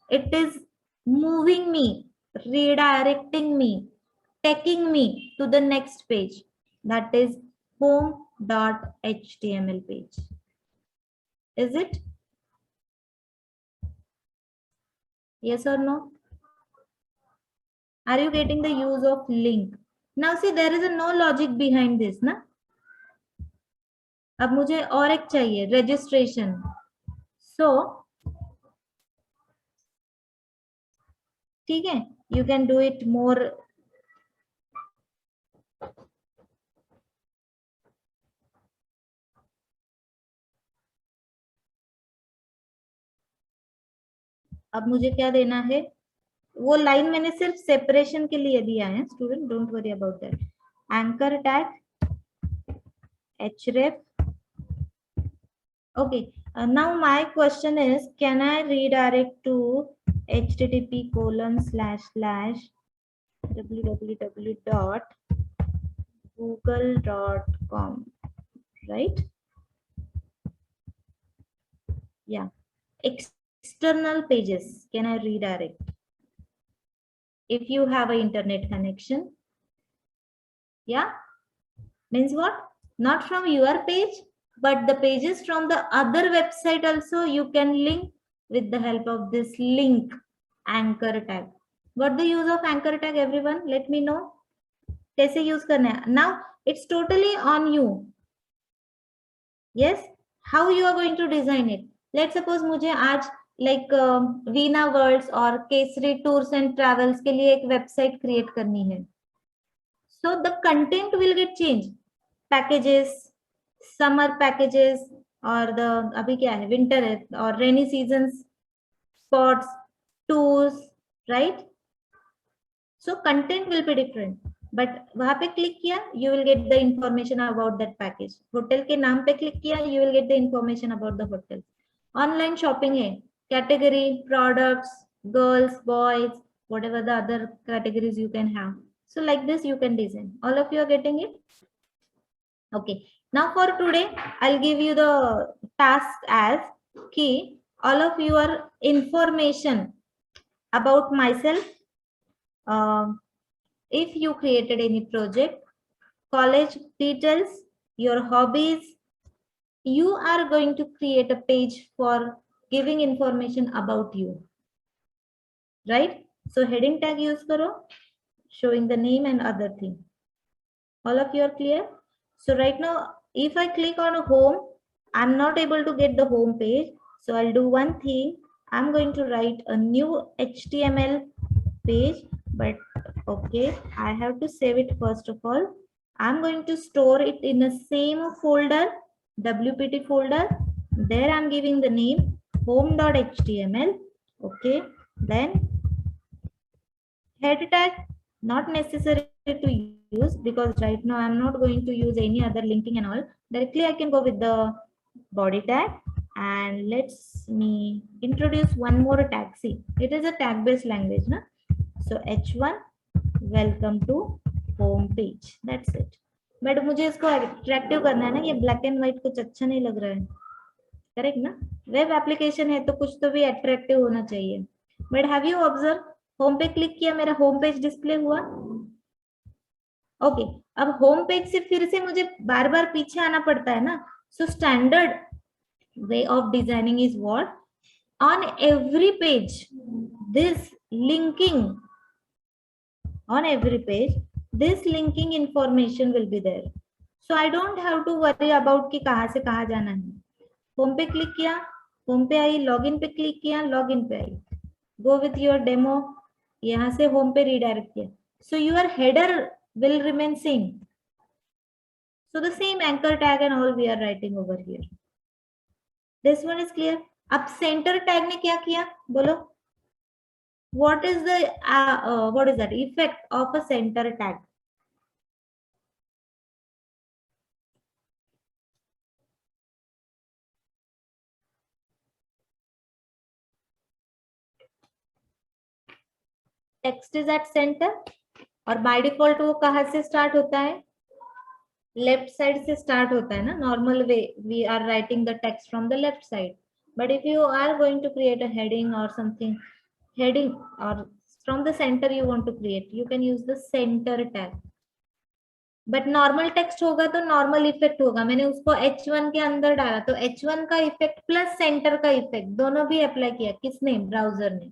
It is moving me, redirecting me, taking me to the next page. That is home.html page. Is it? Yes or no? Are you getting the use of link? Now see, there is a no logic behind this, na? अब मुझे और एक चाहिए, registration. So, ठीक है, you can do it more. अब मुझे क्या देना है? वो लाइन मैंने सिर्फ सेपरेशन के लिए दिया है student, don't worry about that. Anchor tag, href. Okay, now my question is, can I redirect to http://www.google.com, right? Yeah, external pages can I redirect if you have an internet connection? Yeah, means what? not from your page, but the pages from the other website also you can link with the help of this link anchor tag. What the use of anchor tag, everyone? Let me know. कैसे use करना है? Now it's totally on you. Yes, how you are going to design it? Let's suppose मुझे आज like Veena world's और Kesari tours and travels के लिए एक website create करनी है. So the content will get changed. Packages, summer packages, or the अभी क्या है, winter है, or rainy seasons, spots, tours, right? So content will be different. But वहां पे क्लिक किया, you will get the information about that package. Hotel के नाम पे क्लिक किया, you will get the information about the hotel. Online shopping है, category, products, girls, boys, whatever the other categories you can have. So like this you can design. All of you are getting it? Okay. Now for today, I'll give you the task as key. All of your information about myself. If you created any project, college details, your hobbies, you are going to create a page for giving information about you. Right? So heading tag use karo, showing the name and other thing. All of you are clear? So right now, if I click on a home, I'm not able to get the home page. So I'll do one thing. I'm going to write a new HTML page, but okay, I have to save it first of all. I'm going to store it in the same folder, WPT folder. There I'm giving the name home.html. Okay, then head tag, not necessary to use because right now I'm not going to use any other linking and all. Directly I can go with the body tag, and let's me introduce one more tag. See, it is a tag based language, na? So H1, welcome to home page. That's it. But मुझे इसको attractive करना है ना, ये black and white कुछ अच्छा नहीं लग रहा है. Correct ना? Web application है तो कुछ तो भी attractive होना चाहिए. But have you observed? Home पे क्लिक किया, मेरा होम पेज डिस्प्ले हुआ. ओके, अब होम पेज से फिर से मुझे बार बार पीछे आना पड़ता है ना. So standard way of designing is what, on every page this linking, on every page this linking information will be there. So I don't have to worry about कि कहाँ से कहाँ जाना है. होम पे क्लिक किया, होम पे आई, login पे क्लिक किया, लॉगिन पे आई. Go with your demo, यहाँ से होम पे redirect किया. So your header will remain same. So the same anchor tag and all we are writing over here. This one is clear. अब center tag ने क्या किया बोलो? What is the what is that effect of a center tag? Text is at center और by default वो कहाँ से start होता है? Left side से start होता है ना. Normal way we are writing the text from the left side. But if you are going to create a heading or something, heading or from the center you want to create, you can use the center tag. But normal text होगा तो normal effect होगा. मैंने उसको H1 के अंदर डाला तो H1 का effect plus center का effect दोनों भी apply किया. किसने? Browser ने.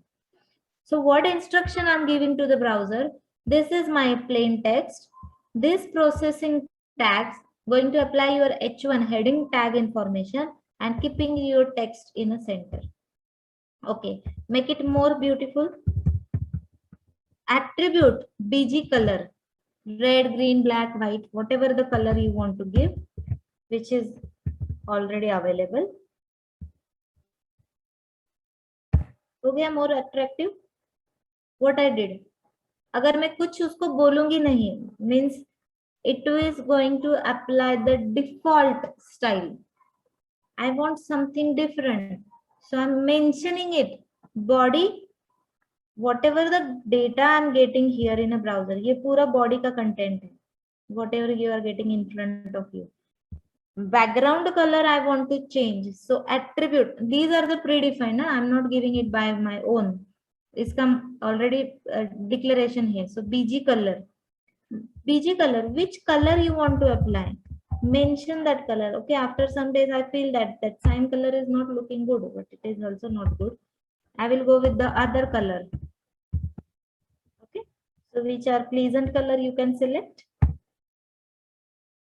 So what instruction I'm giving to the browser? This is my plain text. This processing tags going to apply your H1 heading tag information and keeping your text in a center. Okay, make it more beautiful. Attribute BG color, red, green, black, white, whatever the color you want to give, which is already available. हो गया more attractive. What I did, अगर मैं कुछ उसको बोलूंगी नहीं, means it is going to apply the default style. I want something different, so I'm mentioning it. Body, whatever the data I'm getting here in a browser, ये पूरा body का content है, whatever you are getting in front of you. Background color I want to change, so attribute, these are the predefined, I'm not giving it by my own. इसका already declaration here. So BG color, which color you want to apply? mention that color. Okay, after some days I feel that that same color is not looking good, but it is also not good. I will go with the other color. Okay, so which are pleasant color you can select.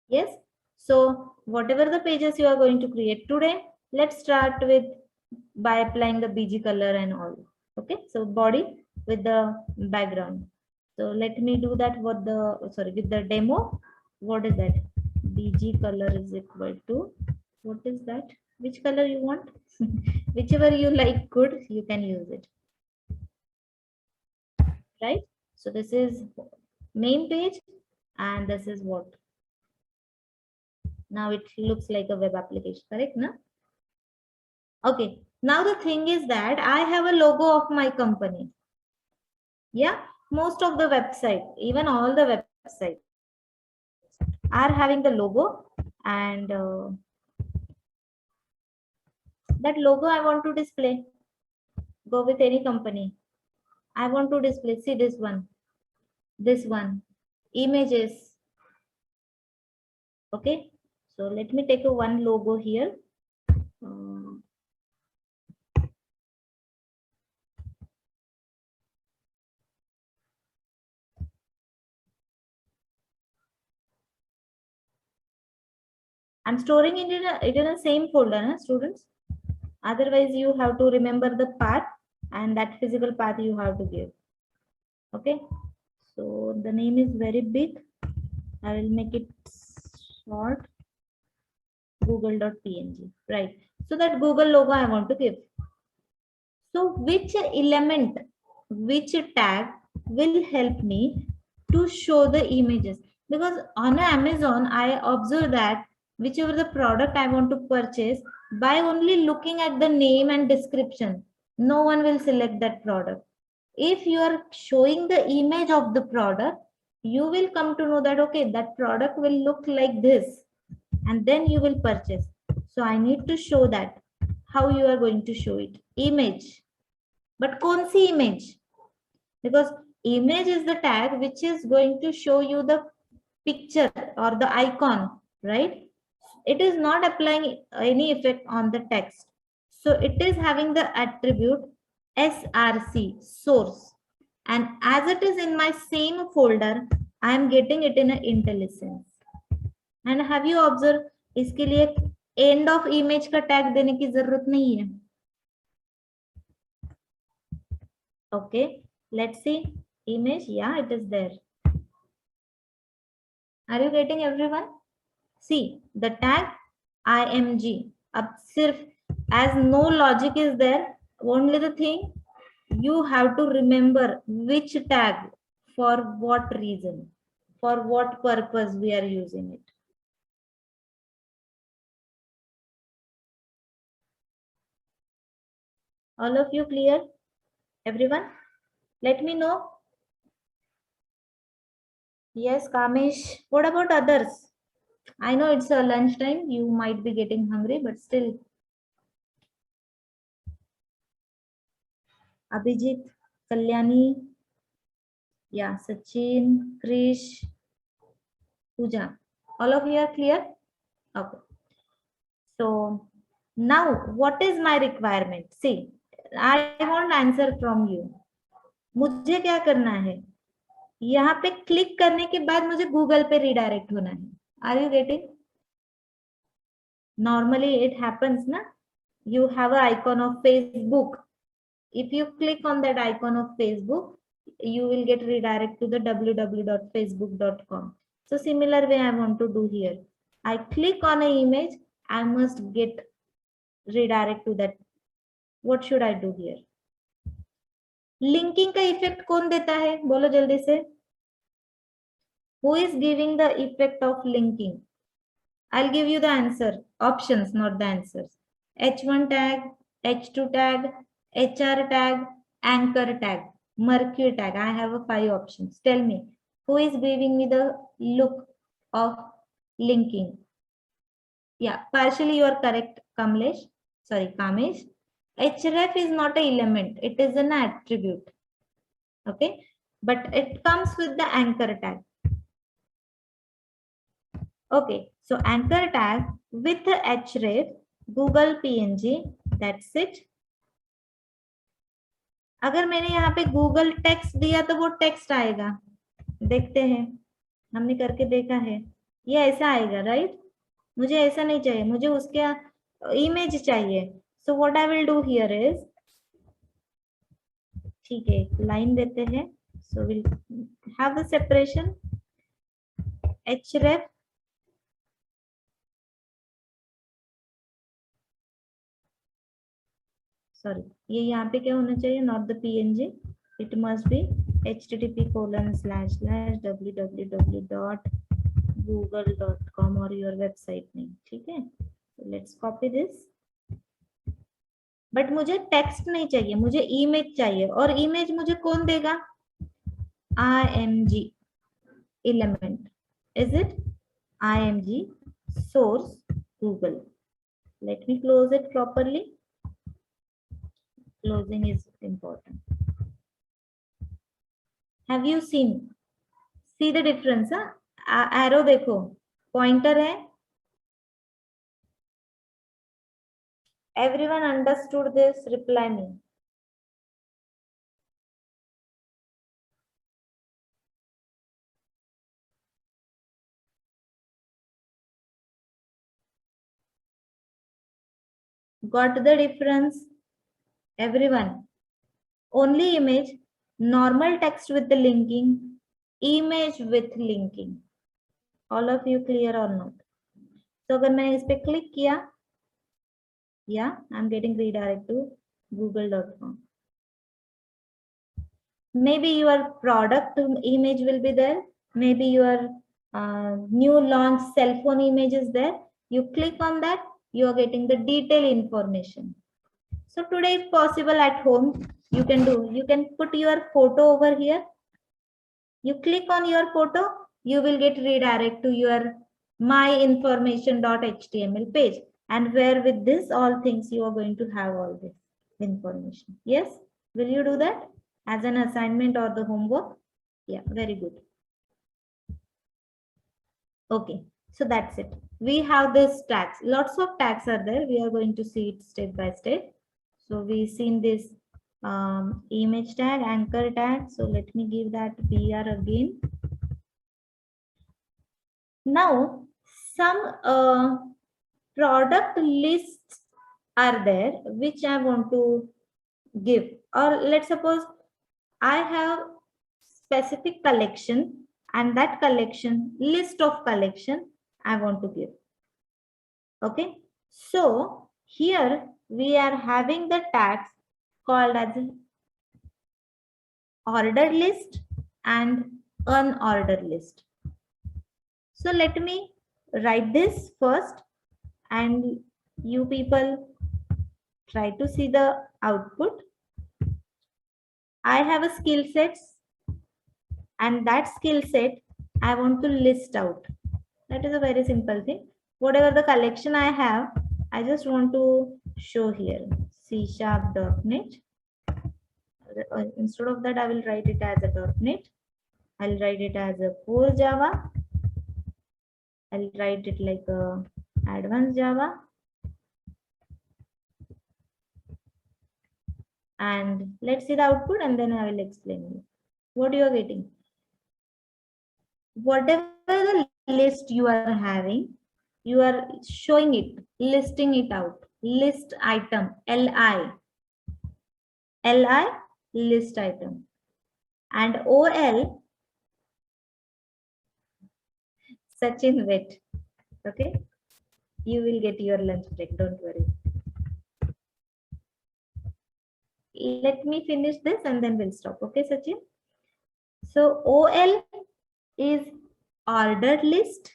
Yes, so whatever the pages you are going to create today, let's start with by applying the BG color and all. Okay, so body with the background. So let me do that with the, sorry, with the demo. What is that? BG color is equal to, what is that? Which color you want? Whichever you like good, you can use it. Right? So this is main page and this is what? Now it looks like a web application, correct? No? Okay. Now the thing is that I have a logo of my company. Yeah, most of the website, even all the websites are having the logo, and that logo I want to display. Go with any company. I want to display. See this one, images. Okay. So let me take a one logo here. I'm storing it in a same folder, huh, students. Otherwise, you have to remember the path, and that physical path you have to give. Okay. So the name is very big. I will make it short. Google.png. Right. So that Google logo I want to give. So which element, which tag will help me to show the images? Because on Amazon, I observe that whichever the product I want to purchase, by only looking at the name and description, no one will select that product. If you are showing the image of the product, you will come to know that, okay, that product will look like this, and then you will purchase. So I need to show that. How you are going to show it? Image. But kaun si image? Because image is the tag which is going to show you the picture or the icon, right? It is not applying any effect on the text. So it is having the attribute src, source. And as it is in my same folder, I am getting it in an IntelliSense. And have you observed, इसके लिए end of image का tag देने की जरूरत नहीं है. Okay, let's see image. Yeah, it is there. Are you getting everyone? See the tag img. Ab sirf as no logic is there, only the thing you have to remember which tag for what reason, for what purpose we are using it. All of you clear? Everyone? Let me know. Yes, Kamesh. What about others? I know it's a lunchtime. You might be getting hungry, but still. Abhijit, Kalyani, yeah, Sachin, Krish, Pooja. All of you are clear? Okay. So now what is my requirement? See, I want answer from you. मुझे क्या करना है? यहाँ पे click करने के बाद मुझे गूगल पे रिडायरेक्ट होना है. Are you getting? Normally it happens, na? You have an icon of Facebook. If you click on that icon of Facebook, you will get redirected to the www.facebook.com. So similar way I want to do here. I click on an image, I must get redirect to that. What should I do here? Linking का effect कौन देता है? बोलो जल्दी से. Who is giving the effect of linking? I'll give you the answer. Options, not the answers. H1 tag, H2 tag, HR tag, anchor tag, Mercury tag. I have 5 options. Tell me, who is giving me the look of linking? Yeah, partially you are correct, Kamlesh. Sorry, Kamesh. Href is not an element. It is an attribute. Okay. But it comes with the anchor tag. Okay, so anchor tag with the href Google PNG, that's it. अगर मैंने यहाँ पे Google text दिया तो वो text आएगा, देखते हैं, हमने करके देखा है, ये ऐसा आएगा, राइट? मुझे ऐसा नहीं चाहिए, मुझे उसके इमेज चाहिए. So what I will do here is, ठीक है, लाइन देते हैं. So will have the separation href sorry, ये यहाँ पे क्या होना चाहिए, not the png, it must be http://www.google.com और योर वेबसाइट नेम. ठीक है, लेट्स कॉपी दिस. बट मुझे टेक्स्ट नहीं चाहिए, मुझे इमेज चाहिए. और इमेज मुझे कौन देगा, img element, is it img source Google. Let me close it properly. Closing is important. Have you seen, see the difference? Arrow देखो, pointer है. Everyone understood this? Reply me. Got the difference? Everyone. Only image, normal text with the linking, image with linking. All of you clear or not? So अगर मैं इस पे click किया, yeah, I'm getting redirect to google.com. Maybe your product image will be there. Maybe your new launch cell phone image is there. You click on that, you are getting the detailed information. So today, if possible at home, you can do, you can put your photo over here. You click on your photo, you will get redirect to your myinformation.html page. And where with this all things you are going to have all this information. Yes, will you do that as an assignment or the homework? Yeah, very good. Okay, so that's it. We have this tags, lots of tags are there. We are going to see it step by step. So we've seen this image tag, anchor tag. So let me give that BR again. Now some product lists are there which I want to give, or let's suppose I have specific collection and that collection, list of collection I want to give. Okay, so here we are having the tags called as ordered list and unordered list. So let me write this first and you people try to see the output. I have a skill sets and that skill set I want to list out. That is a very simple thing. Whatever the collection I have, I just want to show here C#.net. Instead of that, I will write it as a .net. I'll write it as a core Java. I'll write it like a advanced Java. And let's see the output and then I will explain you what you are getting. Whatever the list you are having, you are showing it, listing it out. List item, LI, list item. And OL, Sachin wait. Okay, you will get your lunch break, don't worry. Let me finish this and then we'll stop. Okay, Sachin? So OL is ordered list.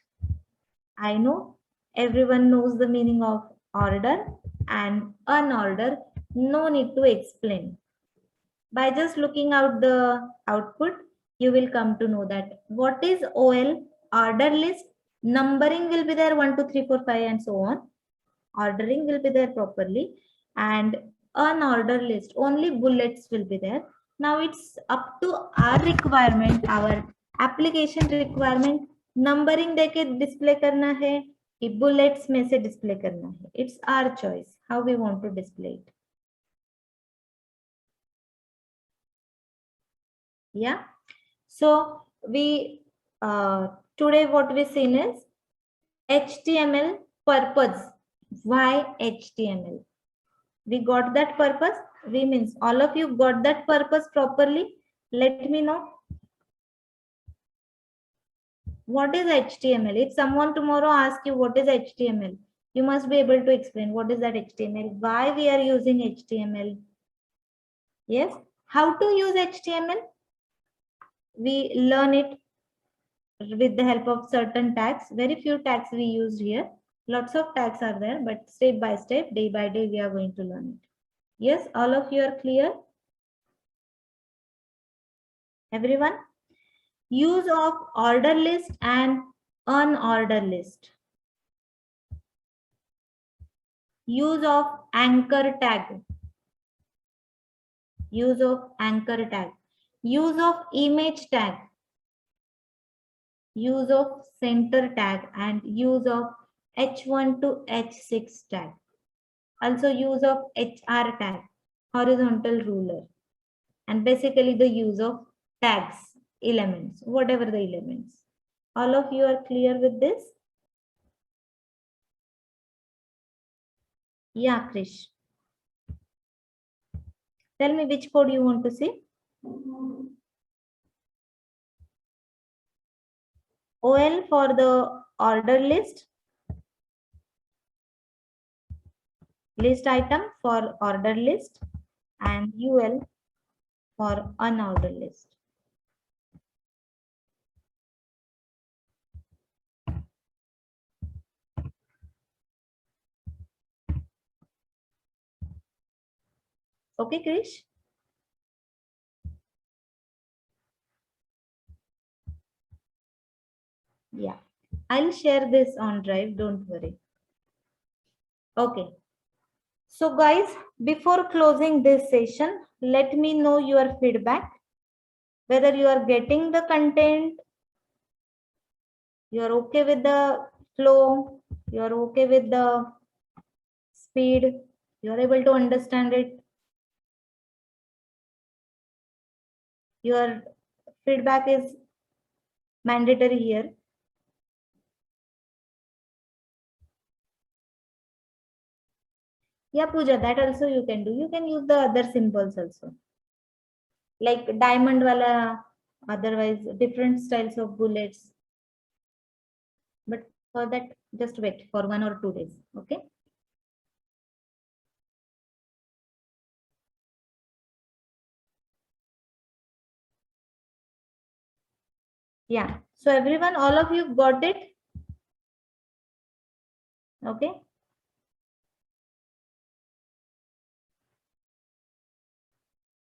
I know everyone knows the meaning of order and unordered. No need to explain. By just looking out the output, you will come to know that what is OL, order list. Numbering will be there 1, 2, 3, 4, 5 and so on. Ordering will be there properly. And unordered list, only bullets will be there. Now it's up to our requirement, our application requirement, numbering देके display करना है कि bullets में से display करना है, it's our choice how we want to display it. Yeah. So we today what we seen is HTML purpose. Why HTML? We got that purpose. We means all of you got that purpose properly. Let me know. What is HTML? If someone tomorrow asks you what is HTML, you must be able to explain what is that HTML, why we are using HTML. Yes. How to use HTML? We learn it with the help of certain tags. Very few tags we used here. Lots of tags are there, but step by step, day by day, we are going to learn it. Yes, all of you are clear? Everyone? Use of order list and unordered list. Use of anchor tag. Use of anchor tag. Use of image tag. Use of center tag and use of H1 to H6 tag. Also use of HR tag, horizontal ruler, and basically the use of tags, elements, whatever the elements. All of you are clear with this? Yeah, Krish. Tell me which code you want to see. OL for the order list item for order list, and UL for unordered list. Okay, Krish? Yeah, I'll share this on Drive, don't worry. Okay. So guys, before closing this session, let me know your feedback, whether you are getting the content, you are okay with the flow, you are okay with the speed, you are able to understand it. Your feedback is mandatory here. Yeah, Pooja, that also you can do. You can use the other symbols also. Like diamond wala, otherwise different styles of bullets. But for that, just wait for 1 or 2 days. Okay. Yeah. So everyone, all of you got it? Okay.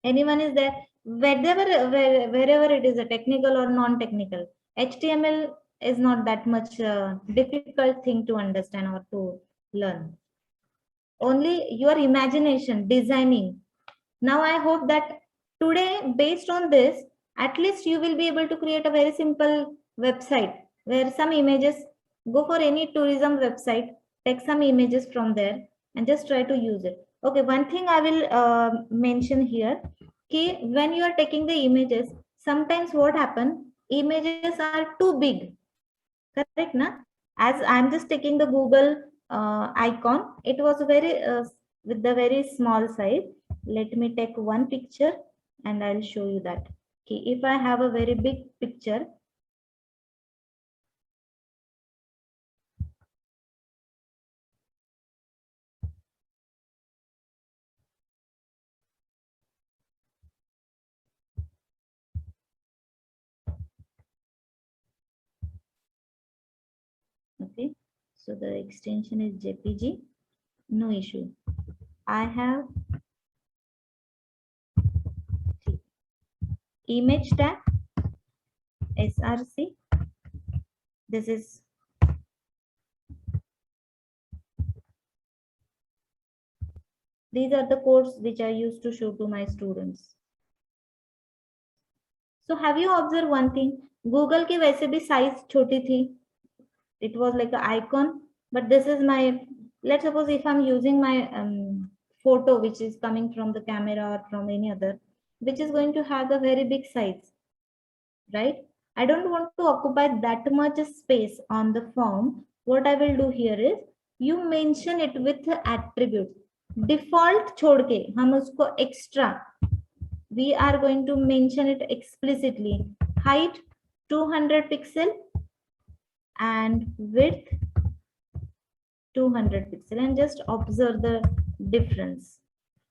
Anyone is there? Wherever it is a technical or non-technical, HTML is not that much difficult thing to understand or to learn. Only your imagination, designing. Now I hope that today, based on this, at least you will be able to create a very simple website where some images, go for any tourism website, take some images from there and just try to use it. Okay, one thing I will mention here, okay, when you are taking the images, sometimes what happen, images are too big, correct na? As I'm just taking the Google icon, it was very with the very small size. Let me take one picture and I'll show you that. Okay, if I have a very big picture, okay, so the extension is JPG, no issue. I have image tag, SRC. This is these are the codes which I used to show to my students. So have you observed one thing? Google की वैसे भी size छोटी थी. It was like an icon, but this is my, let's suppose if I'm using my photo which is coming from the camera or from any other, which is going to have a very big size, right? I don't want to occupy that much space on the form. What I will do here is you mention it with attribute. Default छोड़ के हम उसको extra, we are going to mention it explicitly. Height 200 pixel and width 200 pixel, and just observe the difference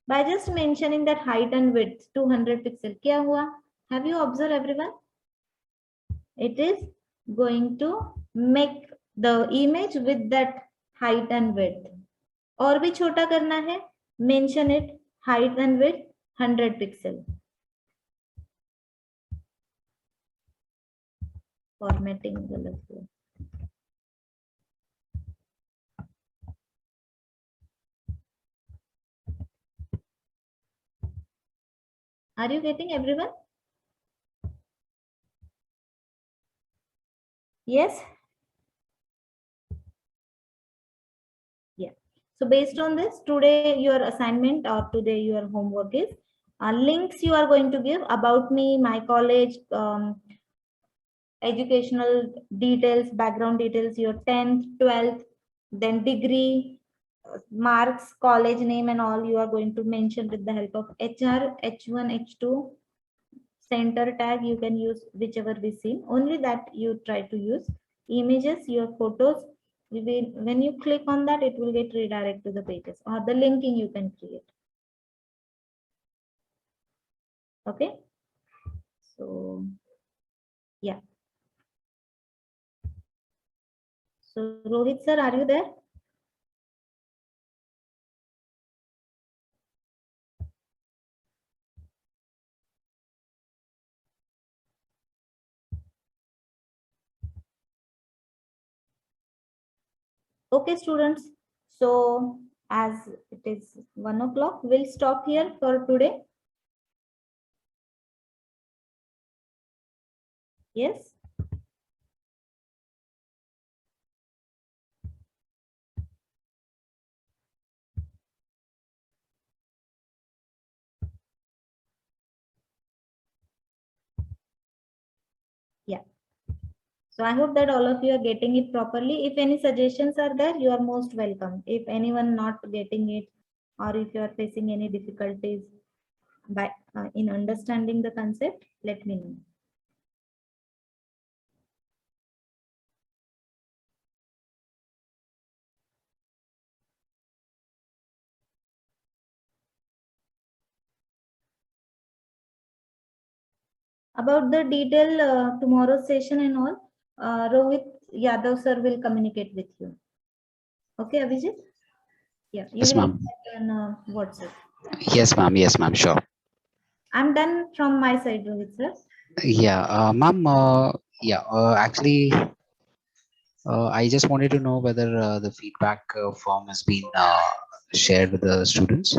by just mentioning that height and width 200 pixel. क्या हुआ? Have you observed everyone? It is going to make the image with that height and width. और भी छोटा करना है, mention it height and width 100 pixel. Formatting गलत हुआ. Are you getting everyone? Yes? Yeah. So based on this, today your assignment or today your homework is links you are going to give about me, my college, educational details, background details, your 10th, 12th, then degree, marks, college name and all you are going to mention with the help of HR, H1, H2, center tag. You can use whichever we see, only that you try to use. Images, your photos, when you click on that, it will get redirect to the pages or the linking you can create. Okay. So yeah. So Rohit sir, are you there? Okay, students. So as it is 1 o'clock, we'll stop here for today. Yes. Yeah. So I hope that all of you are getting it properly. If any suggestions are there, you are most welcome. If anyone not getting it, or if you are facing any difficulties by in understanding the concept, let me know. About the detail tomorrow's session and all, Rohit Yadav sir will communicate with you. Okay, Abhijit? Yeah, you Yes, will ma'am. get on WhatsApp. Yes, ma'am. Yes, ma'am. Sure. I'm done from my side, Rohit sir. Yeah, ma'am. Yeah, actually, I just wanted to know whether the feedback form has been shared with the students.